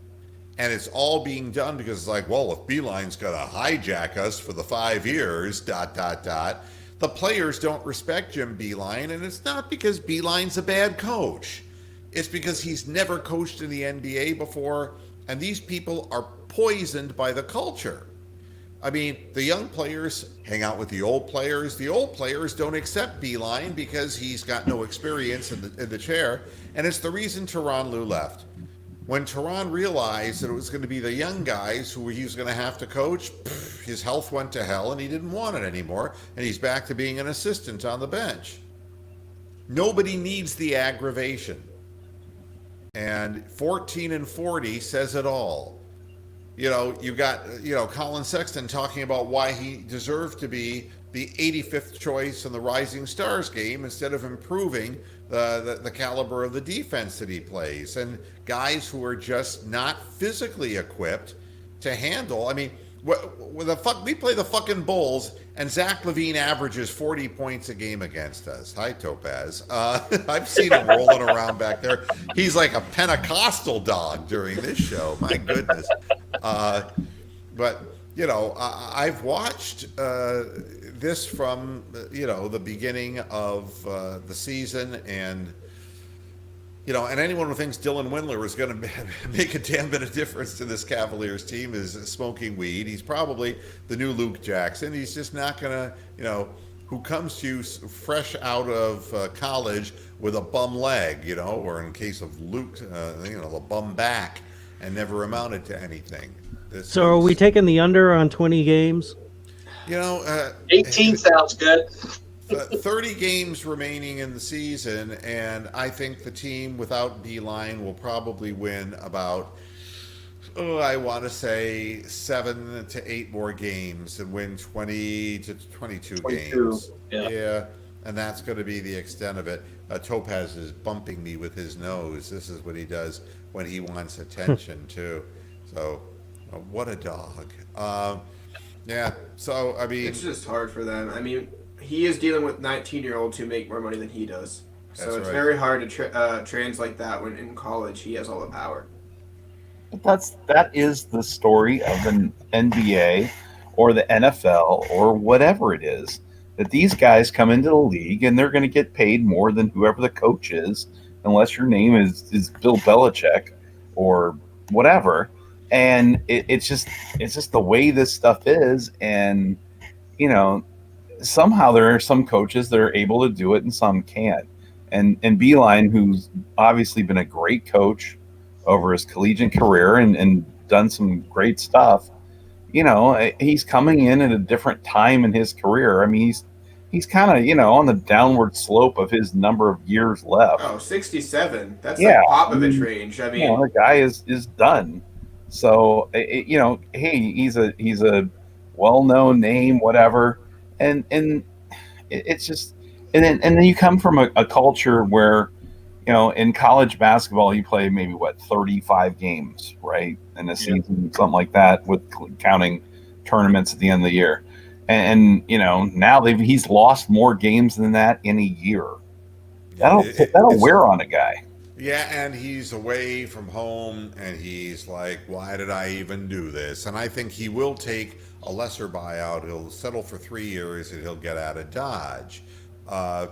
And it's all being done because it's like, well, if Beilein's going to hijack us for the 5 years, ... The players don't respect Jim Beilein, and it's not because Beilein's a bad coach. It's because he's never coached in the NBA before, and these people are poisoned by the culture. I mean, the young players hang out with the old players. The old players don't accept Beilein because he's got no experience in the chair, and it's the reason Tyronn Lue left. When Tyronn realized that it was going to be the young guys who he was going to have to coach, his health went to hell and he didn't want it anymore, and he's back to being an assistant on the bench. Nobody needs the aggravation. And 14-40 says it all. You've got, Colin Sexton talking about why he deserved to be the 85th choice in the Rising Stars game instead of improving the caliber of the defense that he plays. And guys who are just not physically equipped to handle. I mean, we play the fucking Bulls, and Zach LaVine averages 40 points a game against us. Hi, Topaz. I've seen him rolling around back there. He's like a Pentecostal dog during this show. My goodness. But, I've watched this from, the beginning of the season, and anyone who thinks Dylan Windler is going to make a damn bit of difference to this Cavaliers team is smoking weed. He's probably the new Luke Jackson. He's just not going to, who comes to you fresh out of college with a bum leg, or in case of Luke, a bum back, and never amounted to anything.
So are we taking the under on 20 games?
18 sounds good.
30 games remaining in the season, and I think the team without Beilein will probably win about I want to say 7 to 8 more games and win 20 to 22
22.
games.
Yeah.
Yeah, and that's going to be the extent of it. Topaz is bumping me with his nose. This is what he does when he wants attention too. So, what a dog. Yeah. So I
It's
mean,
just hard for them. I mean, he is dealing with 19-year-olds who make more money than he does. So
That's
it's
right.
very hard to translate that when in college he has all the power.
But that is the story of an NBA or the NFL or whatever it is. That these guys come into the league and they're going to get paid more than whoever the coach is, unless your name is Bill Belichick or whatever. And it's just the way this stuff is. And you know, somehow there are some coaches that are able to do it and some can't. And Beilein, who's obviously been a great coach over his collegiate career and done some great stuff, he's coming in at a different time in his career. I mean, he's kind of on the downward slope of his number of years left.
Oh, 67. That's
Yeah,
like
I
Popovich
mean,
range. I mean,
the guy is done. So hey, he's a well-known name, whatever, and it's just, and then you come from a culture where in college basketball you play maybe 35 games, right, in a season, something like that, with counting tournaments at the end of the year. And now he's lost more games than that in a year. That'll
it's
wear on a guy.
yeah, and he's away from home, and he's like, why did I even do this? And I think he will take a lesser buyout. He'll settle for 3 years, and he'll get out of Dodge. Uh,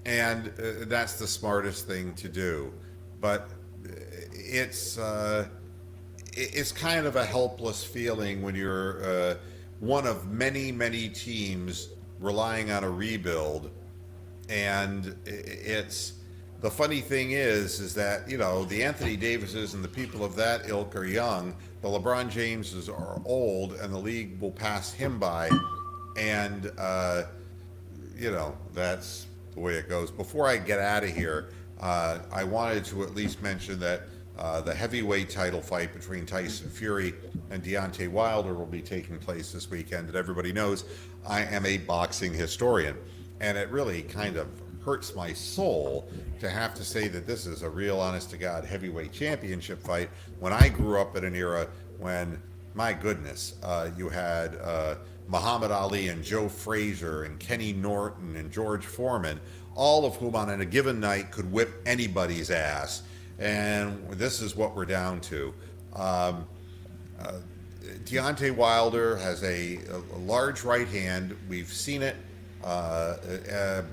and that's the smartest thing to do. But it's it's kind of a helpless feeling when you're one of many, many teams relying on a rebuild, and it's the funny thing is that the Anthony Davises and the people of that ilk are young. The LeBron Jameses are old, and the league will pass him by, and that's the way it goes. Before I get out of here, I wanted to at least mention that the heavyweight title fight between Tyson Fury and Deontay Wilder will be taking place this weekend. And everybody knows I am a boxing historian, and it really kind of hurts my soul to have to say that this is a real honest to God heavyweight championship fight when I grew up in an era when, my goodness, you had Muhammad Ali and Joe Frazier and Kenny Norton and George Foreman, all of whom on a given night could whip anybody's ass. And this is what we're down to. Deontay Wilder has a large right hand. We've seen it. But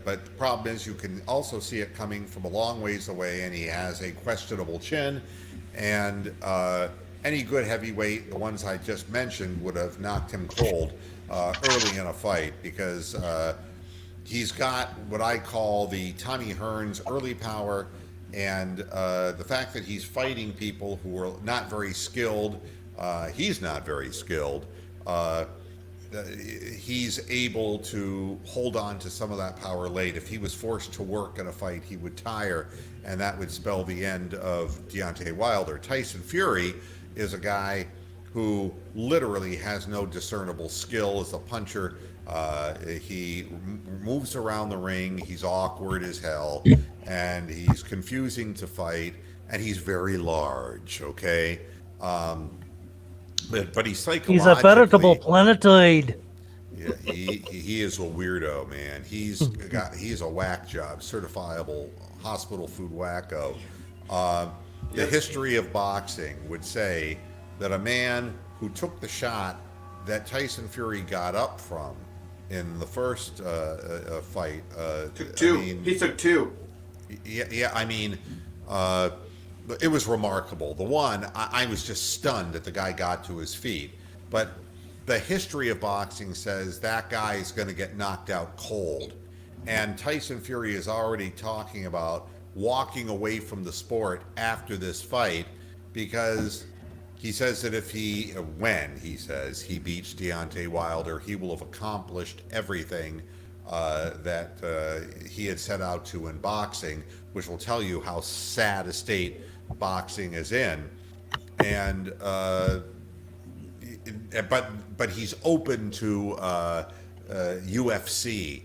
the problem is you can also see it coming from a long ways away, and he has a questionable chin. And any good heavyweight, the ones I just mentioned, would have knocked him cold early in a fight, because he's got what I call the Tommy Hearns early power, and the fact that he's fighting people who are not very skilled, he's not very skilled. He's able to hold on to some of that power late. If he was forced to work in a fight, he would tire, and that would spell the end of Deontay Wilder. Tyson Fury is a guy who literally has no discernible skill as a puncher. He moves around the ring. He's awkward as hell, and he's confusing to fight, and he's very large, okay? But he's psychologically...
He's a veritable planetoid.
Yeah, he is a weirdo, man. He's a whack job, certifiable hospital food wacko. The history of boxing would say that a man who took the shot that Tyson Fury got up from in the first fight
took two. He took two.
Yeah. I mean, it was remarkable. The one, I was just stunned that the guy got to his feet. But the history of boxing says that guy is going to get knocked out cold. And Tyson Fury is already talking about walking away from the sport after this fight, because he says that when he beats Deontay Wilder, he will have accomplished everything that he had set out to in boxing, which will tell you how sad a state boxing is in. and but he's open to UFC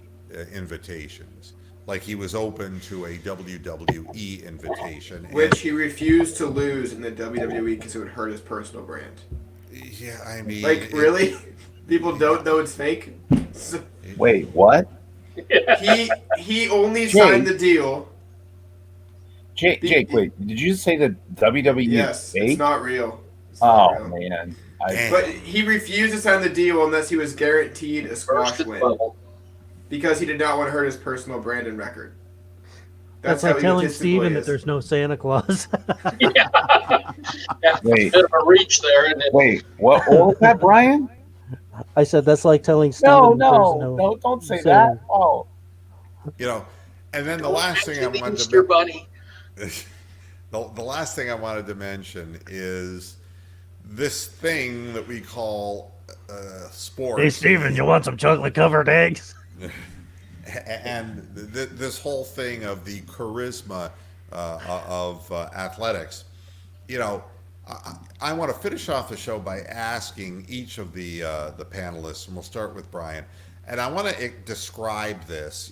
invitations, like he was open to a WWE invitation,
Which he refused to lose in the WWE because it would hurt his personal brand.
yeah, I mean,
Like, really? People don't know it's fake? So
Wait, what?
he only signed the deal.
Jake, wait, did you say that WWE
Yes,
is fake?
it's not real. It's
Oh
not real.
man,
But he refused to sign the deal unless he was guaranteed a squash
First
win
level.
because he did not want to hurt his personal brand and record.
That's
how
like telling
egotistical
Steven
he
that
is.
there's no Santa Claus.
Yeah.
Wait.
Bit of a reach there, and
wait, what was that, Brian?
I said that's like telling Steven
No, don't say that. Oh,
and then the last thing I wanted
Easter
to
Bunny.
the last thing I wanted to mention is this thing that we call sports.
Hey, Steven, you want some chocolate covered eggs?
And this whole thing of the charisma of athletics. I want to finish off the show by asking each of the panelists, and we'll start with Brian. And I want to describe this.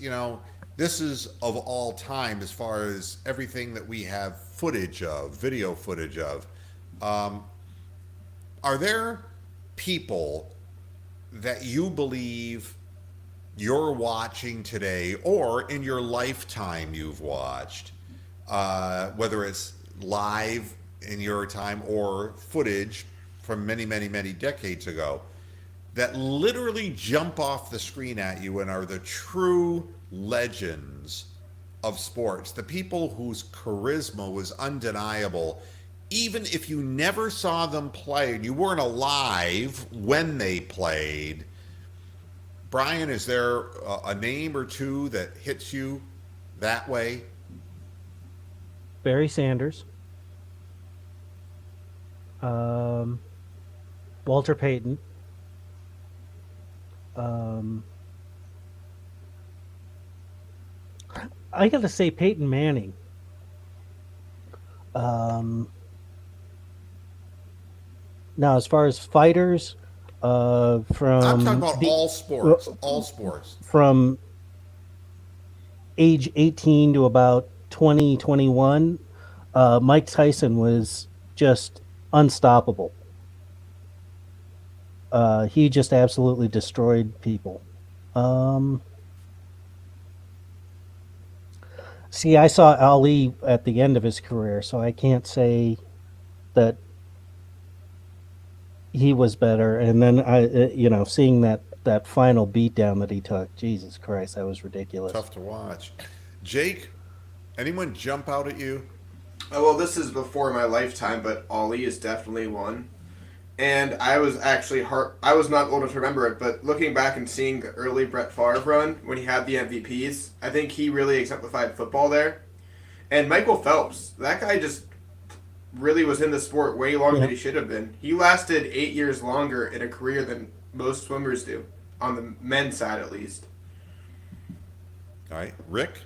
This is of all time as far as everything that we have footage of, video footage of. Are there people that you believe you're watching today or in your lifetime you've watched, whether it's live in your time or footage from many, many, many decades ago, that literally jump off the screen at you and are the true legends of sports, the people whose charisma was undeniable, even if you never saw them play and you weren't alive when they played? Brian, is there a name or two that hits you that way?
Barry Sanders. Walter Payton. I gotta say Peyton Manning. Now, as far as fighters, from
I'm talking about all sports.
From age 18 to about 20, 21, Mike Tyson was just unstoppable. He just absolutely destroyed people. See, I saw Ali at the end of his career, so I can't say that he was better. And then seeing that final beatdown that he took, Jesus Christ, that was ridiculous.
Tough to watch. Jake, anyone jump out at you?
Oh, well, this is before my lifetime, but Ali is definitely one. And I was actually I was not old enough to remember it, but looking back and seeing the early Brett Favre run when he had the MVPs, I think he really exemplified football there. And Michael Phelps, that guy just really was in the sport way longer than he should have been. He lasted 8 years longer in a career than most swimmers do, on the men's side at least.
All right, Rick?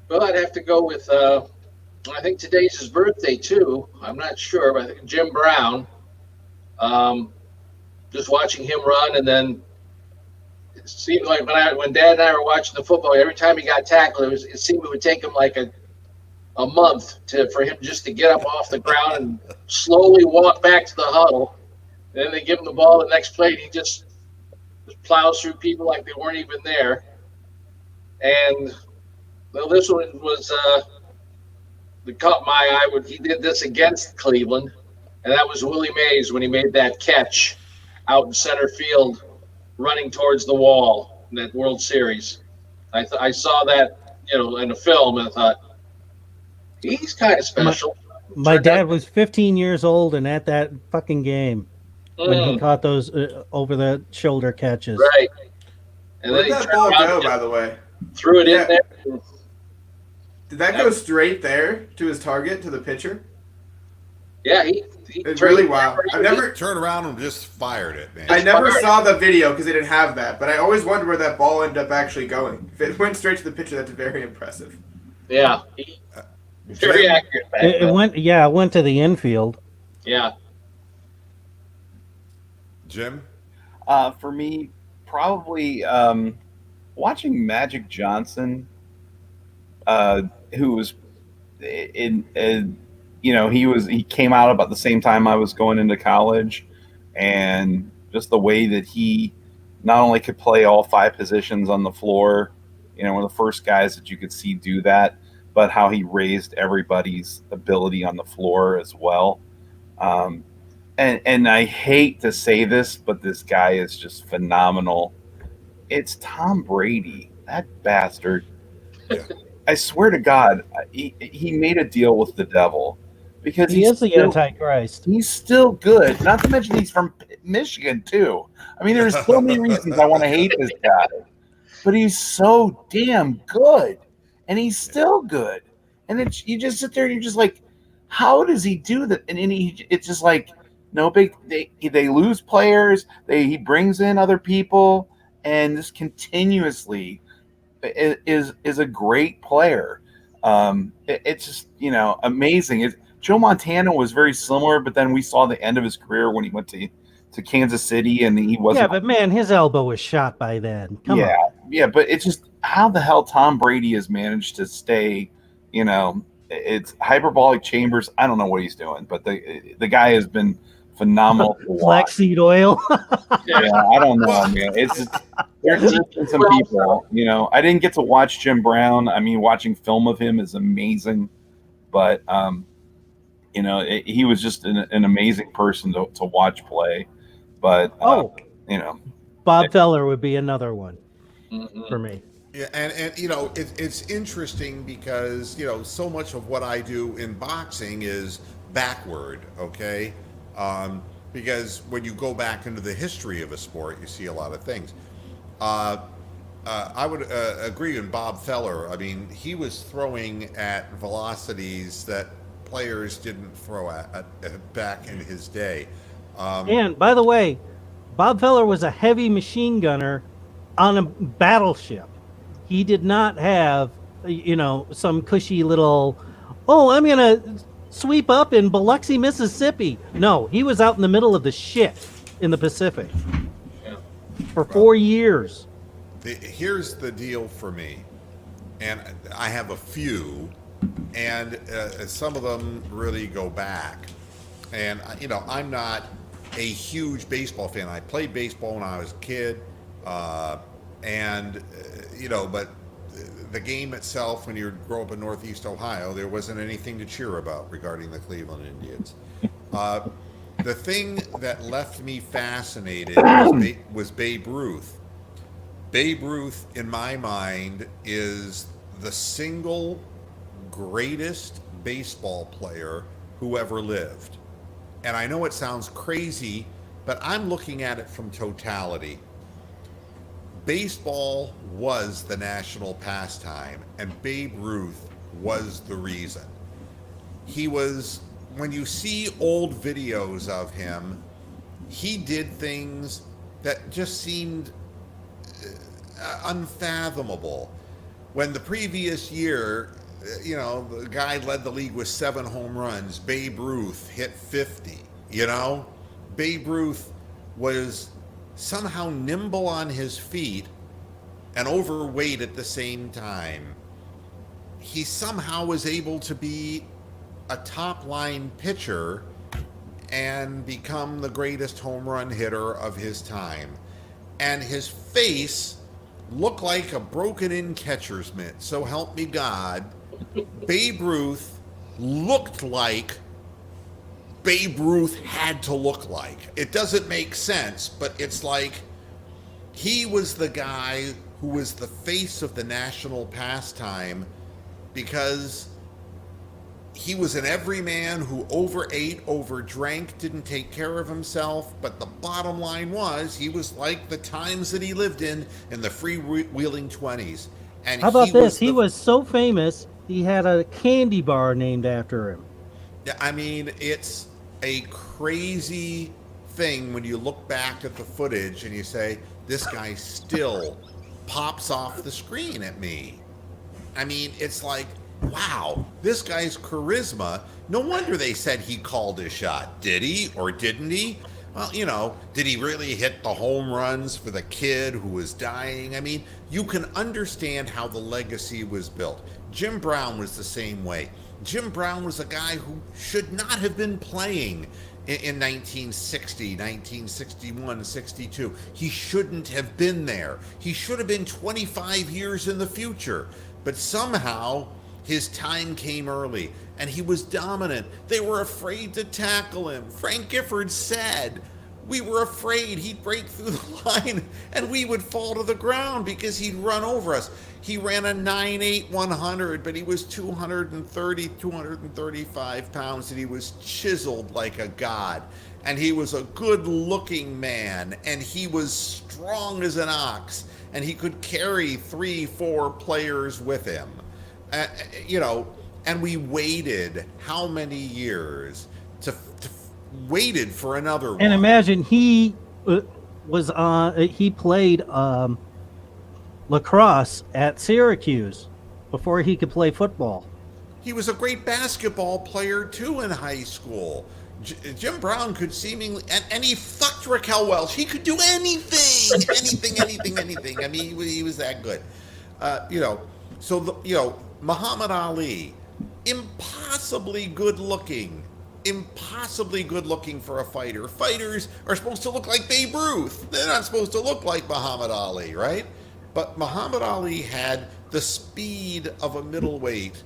Well, I'd have to go with, I think today's his birthday too. I'm not sure, but I think Jim Brown. Just watching him run, and then it seemed like when Dad and I were watching the football, every time he got tackled, it seemed it would take him like a month for him just to get up off the ground and slowly walk back to the huddle. And then they give him the ball the next play, and he just plows through people like they weren't even there. And well, this one was that caught my eye. He did this against Cleveland, and that was Willie Mays when he made that catch out in center field, running towards the wall in that World Series. I saw that, in a film, and I thought, he's kind of special.
My dad was 15 years old and at that fucking game when he caught those over the shoulder catches.
Right. And
Where'd
then
that ball go, by the way?
Threw it in there.
Did that go straight there to his target, to the pitcher?
Yeah, he
It's really wild. I've never
Turned around and just fired it, man.
I never saw the video because they didn't have that, but I always wondered where that ball ended up actually going. If it went straight to the pitcher, that's very impressive.
Yeah. Very
Jim?
accurate back then.
It went to the infield.
Yeah.
Jim?
For me, probably watching Magic Johnson, who was in he came out about the same time I was going into college, and just the way that he not only could play all five positions on the floor, one of the first guys that you could see do that, but how he raised everybody's ability on the floor as well. Um, and I hate to say this, but this guy is just phenomenal. It's Tom Brady, that bastard.
Yeah.
I swear to God, he made a deal with the devil because
He is the Antichrist.
he's still good. Not to mention he's from Michigan too. I mean, there's so many reasons I want to hate this guy, but he's so damn good, and he's still good. And you just sit there and you're just like, how does he do that? And it's just like no big. They lose players. He brings in other people, and just continuously is a great player. It's just amazing. Joe Montana was very similar, but then we saw the end of his career when he went to Kansas City, and he wasn't.
Yeah, but man, his elbow was shot by then. Come on.
Yeah, but it's just how the hell Tom Brady has managed to stay. It's hyperbolic chambers. I don't know what he's doing, but the guy has been phenomenal.
Flaxseed oil.
Yeah, I don't know, man. It's just, there's some people. I didn't get to watch Jim Brown. I mean, watching film of him is amazing, but he was just an amazing person to watch play. But
Bob Feller would be another one
Mhm.
for me.
Yeah, and it's interesting because so much of what I do in boxing is backward, okay? Because when you go back into the history of a sport, you see a lot of things. I would agree with Bob Feller. I mean, he was throwing at velocities that players didn't throw at back in his day.
And by the way, Bob Feller was a heavy machine gunner on a battleship. He did not have, some cushy little, I'm going to sweep up in Biloxi, Mississippi. No, he was out in the middle of the shit in the Pacific for 4 years.
Here's the deal for me, and I have a few, and some of them really go back. And I'm not a huge baseball fan. I played baseball when I was a kid, but the game itself, when you grow up in Northeast Ohio, there wasn't anything to cheer about regarding the Cleveland Indians. The thing that left me fascinated was Babe Ruth. Babe Ruth, in my mind, is the single greatest baseball player who ever lived. And I know it sounds crazy, but I'm looking at it from totality. Baseball was the national pastime, and Babe Ruth was the reason. He was, when you see old videos of him, he did things that just seemed unfathomable. When the previous year, the guy led the league with 7 home runs, Babe Ruth hit 50, Babe Ruth was somehow nimble on his feet and overweight at the same time. He somehow was able to be a top line pitcher and become the greatest home run hitter of his time. And his face looked like a broken in catcher's mitt. So help me God. Babe Ruth looked like Babe Ruth had to look like. It doesn't make sense, but it's like he was the guy who was the face of the national pastime because he was an everyman who overate, overdrank, didn't take care of himself. But the bottom line was he was like the times that he lived in the freewheeling 20s. And
how about this? He was so famous, he had a candy bar named after him.
I mean, it's a crazy thing when you look back at the footage and you say, this guy still pops off the screen at me. I mean, it's like wow, this guy's charisma. No wonder they said he called his shot. Did he or didn't he? Well, did he really hit the home runs for the kid who was dying? I mean, you can understand how the legacy was built. Jim Brown was the same way. Jim Brown was a guy who should not have been playing in 1960, 1961, 62. He shouldn't have been there. He should have been 25 years in the future. But somehow his time came early and he was dominant. They were afraid to tackle him. Frank Gifford said, we were afraid he'd break through the line and we would fall to the ground because he'd run over us. He ran a 9.8 100, but he was 230, 235 pounds, and he was chiseled like a god. And he was a good looking man, and he was strong as an ox, and he could carry 3-4 players with him. And we waited how many years to waited for another one.
And imagine he was on. He played lacrosse at Syracuse before he could play football.
He was a great basketball player too in high school. Jim Brown could seemingly, and he fucked Raquel Welch. He could do anything, anything. I mean, he was that good. Muhammad Ali, impossibly good looking for a fighter. Fighters are supposed to look like Babe Ruth. They're not supposed to look like Muhammad Ali, right? But Muhammad Ali had the speed of a middleweight,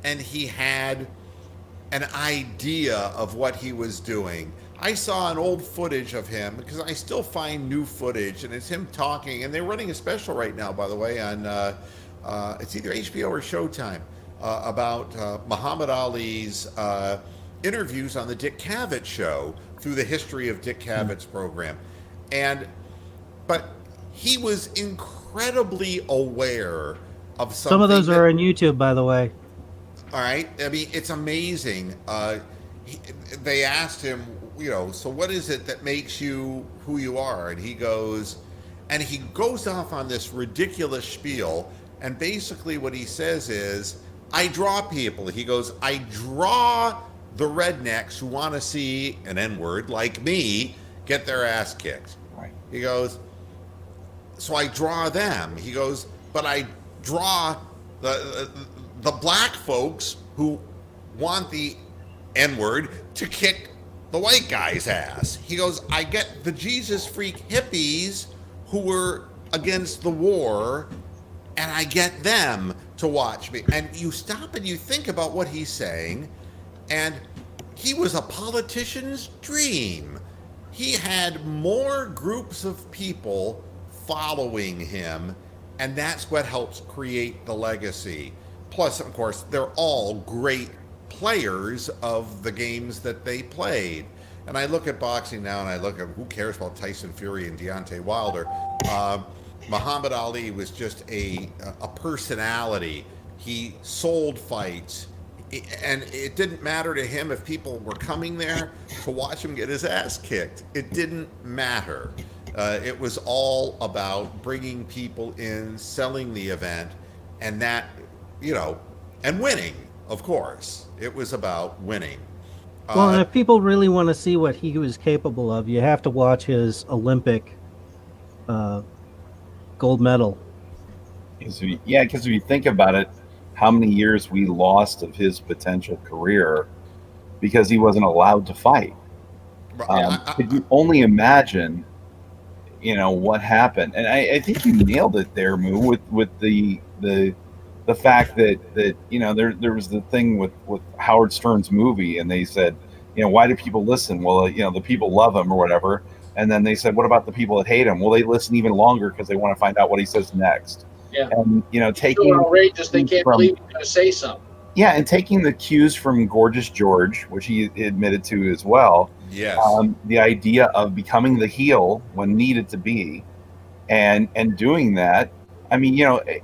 and he had an idea of what he was doing. I saw an old footage of him because I still find new footage, and it's him talking. And they're running a special right now, by the way, on it's either HBO or Showtime about Muhammad Ali's interviews on the Dick Cavett show through the history of Dick Cavett's program. But he was incredibly aware of something.
Some of those are on YouTube, by the way.
All right. I mean, it's amazing. They asked him, so what is it that makes you who you are? And he goes off on this ridiculous spiel. And basically what he says is, I draw people. He goes, I draw the rednecks who want to see an N-word like me get their ass kicked.
Right.
He goes, so I draw them. He goes, but I draw the black folks who want the N-word to kick the white guy's ass. He goes, I get the Jesus freak hippies who were against the war, and I get them to watch me. And you stop and you think about what he's saying, and he was a politician's dream. He had more groups of people following him, and that's what helps create the legacy. Plus, of course, they're all great players of the games that they played. And I look at boxing now, and I look at who cares about Tyson Fury and Deontay Wilder. Muhammad Ali was just a personality. He sold fights, and it didn't matter to him if people were coming there to watch him get his ass kicked. It didn't matter. It was all about bringing people in, selling the event, and that, and winning, of course. It was about winning.
Well, and if people really want to see what he was capable of, you have to watch his Olympic gold medal.
Because if you think about it, how many years we lost of his potential career because he wasn't allowed to fight. Could you only imagine, what happened? And I think you nailed it there, Moo, with the fact that there was the thing with Howard Stern's movie, and they said, why do people listen? Well, the people love him or whatever. And then they said, what about the people that hate him? Well, they listen even longer because they want to find out what he says next.
Yeah.
And, taking
so outrageous, they can't believe he's going to say something.
Yeah, and taking the cues from Gorgeous George, which he admitted to as well.
Yes.
The idea of becoming the heel when needed to be, and doing that. I mean,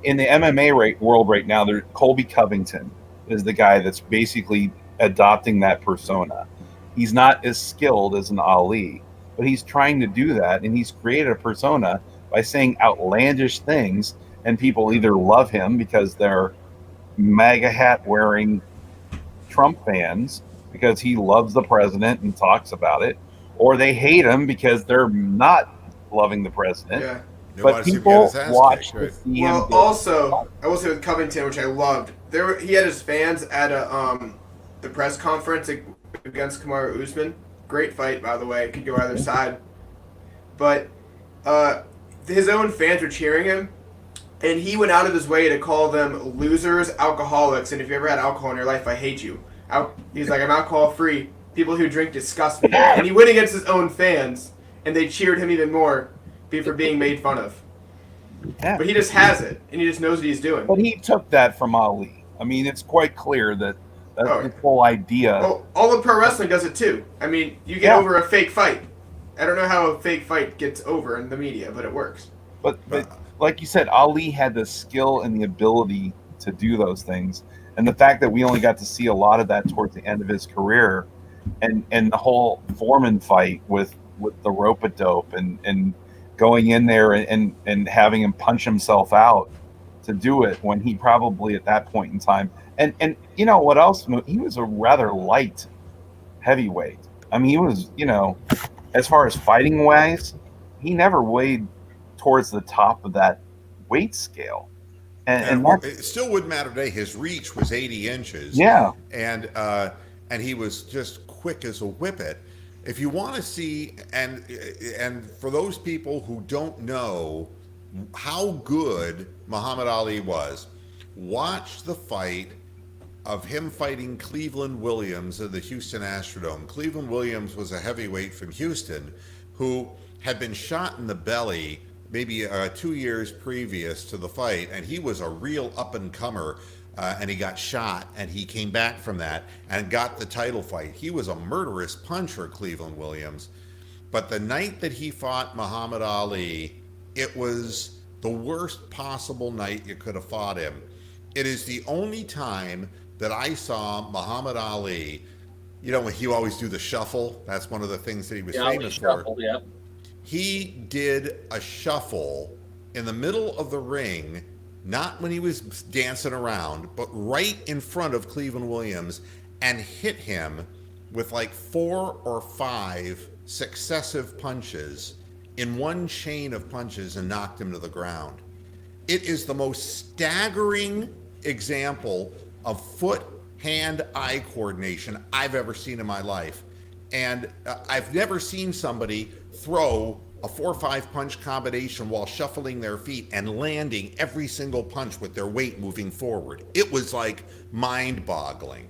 in the MMA world right now, Colby Covington is the guy that's basically adopting that persona. He's not as skilled as an Ali, but he's trying to do that, and he's created a persona by saying outlandish things, and people either love him because they're MAGA hat wearing Trump fans because he loves the president and talks about it, or they hate him because they're not loving the president.
Yeah.
They
But
want to see him get his
people
ass
watch
kicked,
to
right?
see him
Well,
get.
also, I will say with Covington, which I loved, he had his fans at the press conference against Kamaru Usman. Great fight, by the way. Could go either side, but his own fans were cheering him, and he went out of his way to call them losers, alcoholics, and if you ever had alcohol in your life, I hate you. He's like, I'm alcohol free. People who drink disgust me. And he went against his own fans, and they cheered him even more for being made fun of.
Yeah.
But he just has it, and he just knows what he's doing.
But he took that from Ali. I mean, it's quite clear that
Oh.
this whole idea.
Well, all of pro wrestling does it too. I mean, you get
Yeah.
over a fake fight. I don't know how a fake fight gets over in the media, but it works.
But like you said, Ali had the skill and the ability to do those things. And the fact that we only got to see a lot of that towards the end of his career, and the whole Foreman fight with the rope-a-dope and going in there and having him punch himself out to do it when he probably at that point in time. And you know what else? He was a rather light heavyweight. I mean, he was, as far as fighting wise, he never weighed towards the top of that weight scale. And
it still wouldn't matter today. His reach was 80 inches.
Yeah.
And he was just quick as a whippet. If you want to see, and for those people who don't know how good Muhammad Ali was, watch the fight of him fighting Cleveland Williams at the Houston Astrodome. Cleveland Williams was a heavyweight from Houston who had been shot in the belly maybe 2 years previous to the fight, and he was a real up-and-comer, and he got shot, and he came back from that and got the title fight. He was a murderous puncher, Cleveland Williams. But the night that he fought Muhammad Ali, it was the worst possible night you could have fought him. It is the only time that I saw Muhammad Ali, he always do the shuffle. That's one of the things that he was famous for.
Yeah.
He did a shuffle in the middle of the ring, not when he was dancing around, but right in front of Cleveland Williams, and hit him with like 4 or 5 successive punches in one chain of punches and knocked him to the ground. It is the most staggering example of foot, hand, eye coordination I've ever seen in my life. And I've never seen somebody throw a 4 or 5 punch combination while shuffling their feet and landing every single punch with their weight moving forward. It was like mind-boggling.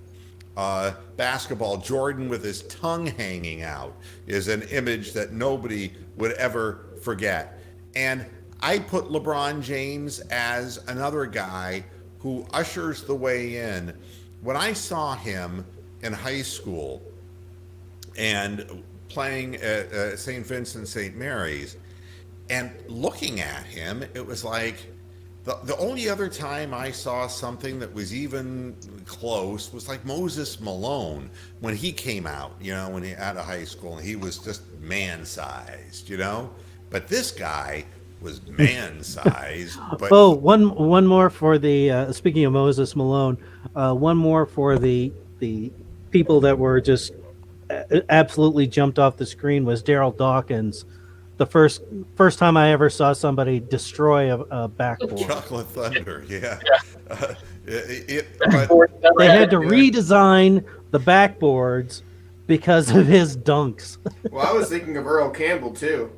Basketball, Jordan with his tongue hanging out is an image that nobody would ever forget. And I put LeBron James as another guy who ushers the way in. When I saw him in high school and playing at St. Vincent St. Mary's and looking at him, it was like the only other time I saw something that was even close was like Moses Malone when he came out, when he out of high school, and he was just man-sized, But this guy was man-sized. But
one more for the speaking of Moses Malone, one more for the people that were just absolutely jumped off the screen was Daryl Dawkins. The first time I ever saw somebody destroy a backboard.
Chocolate Thunder, yeah.
They had to redesign the backboards because of his dunks.
Well, I was thinking of Earl Campbell too.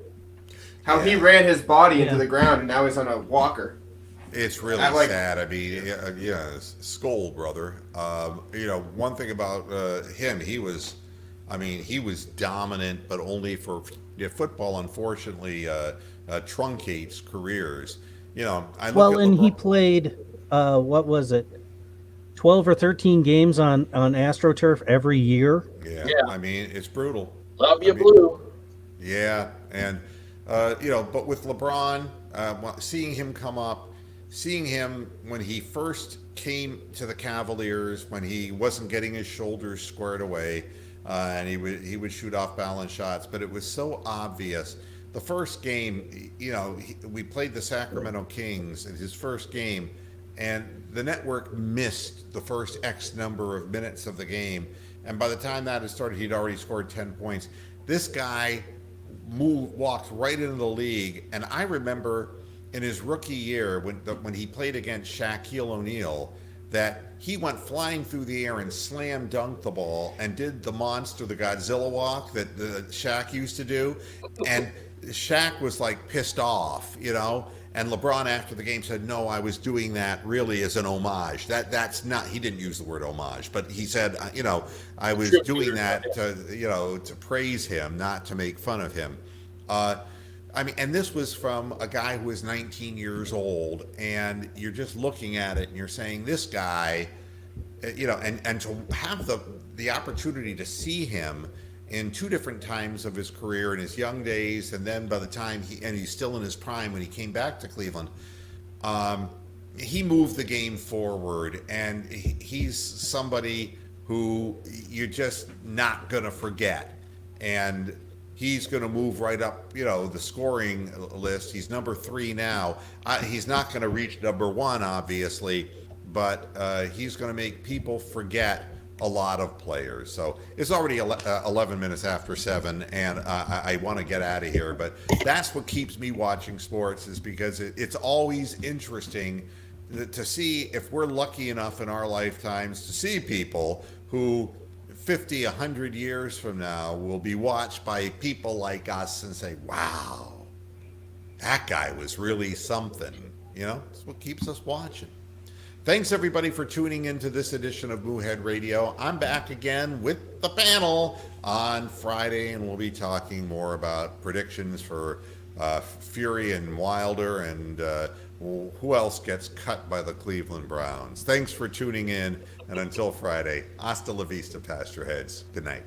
How he ran his body into the ground and now he's on a walker.
It's really sad. I mean, Skull brother. One thing about him, he was dominant, but only for football. Unfortunately, truncates careers. He played
what was it, 12 or 13 games on AstroTurf every year.
Yeah. I mean, it's brutal.
Love you, blue.
Yeah, and but with LeBron, seeing him come up, seeing him when he first came to the Cavaliers, when he wasn't getting his shoulders squared away, and he would shoot off balance shots, but it was so obvious. The first game, we played the Sacramento Kings in his first game, and the network missed the first X number of minutes of the game. And by the time that had started, he'd already scored 10 points. This guy walked right into the league. And I remember in his rookie year when he played against Shaquille O'Neal, that he went flying through the air and slam dunked the ball and did the monster, the Godzilla walk that Shaq used to do. And Shaq was like pissed off, you know. And LeBron after the game said, "No, I was doing that really as an homage. That's not." He didn't use the word homage, but he said, "You know, I was doing that to, you know, to praise him, not to make fun of him." I mean, and this was from a guy who was 19 years old, and you're just looking at it and you're saying, this guy, you know, and to have the opportunity to see him in two different times of his career, in his young days, and then by the time he's still in his prime when he came back to Cleveland, he moved the game forward, and he's somebody who you're just not gonna forget, and he's going to move right up, you know, the scoring list. He's number 3 now. He's not going to reach number 1, obviously, but he's going to make people forget a lot of players. So it's already 11 minutes after 7, and I want to get out of here. But that's what keeps me watching sports, is because it's always interesting to see if we're lucky enough in our lifetimes to see people who 50, 100 years from now will be watched by people like us and say, wow, that guy was really something. You know, it's what keeps us watching. Thanks everybody for tuning into this edition of Moohead Radio. I'm back again with the panel on Friday, and we'll be talking more about predictions for Fury and Wilder, and who else gets cut by the Cleveland Browns. Thanks for tuning in, and until Friday, hasta la vista, Pasture Heads. Good night.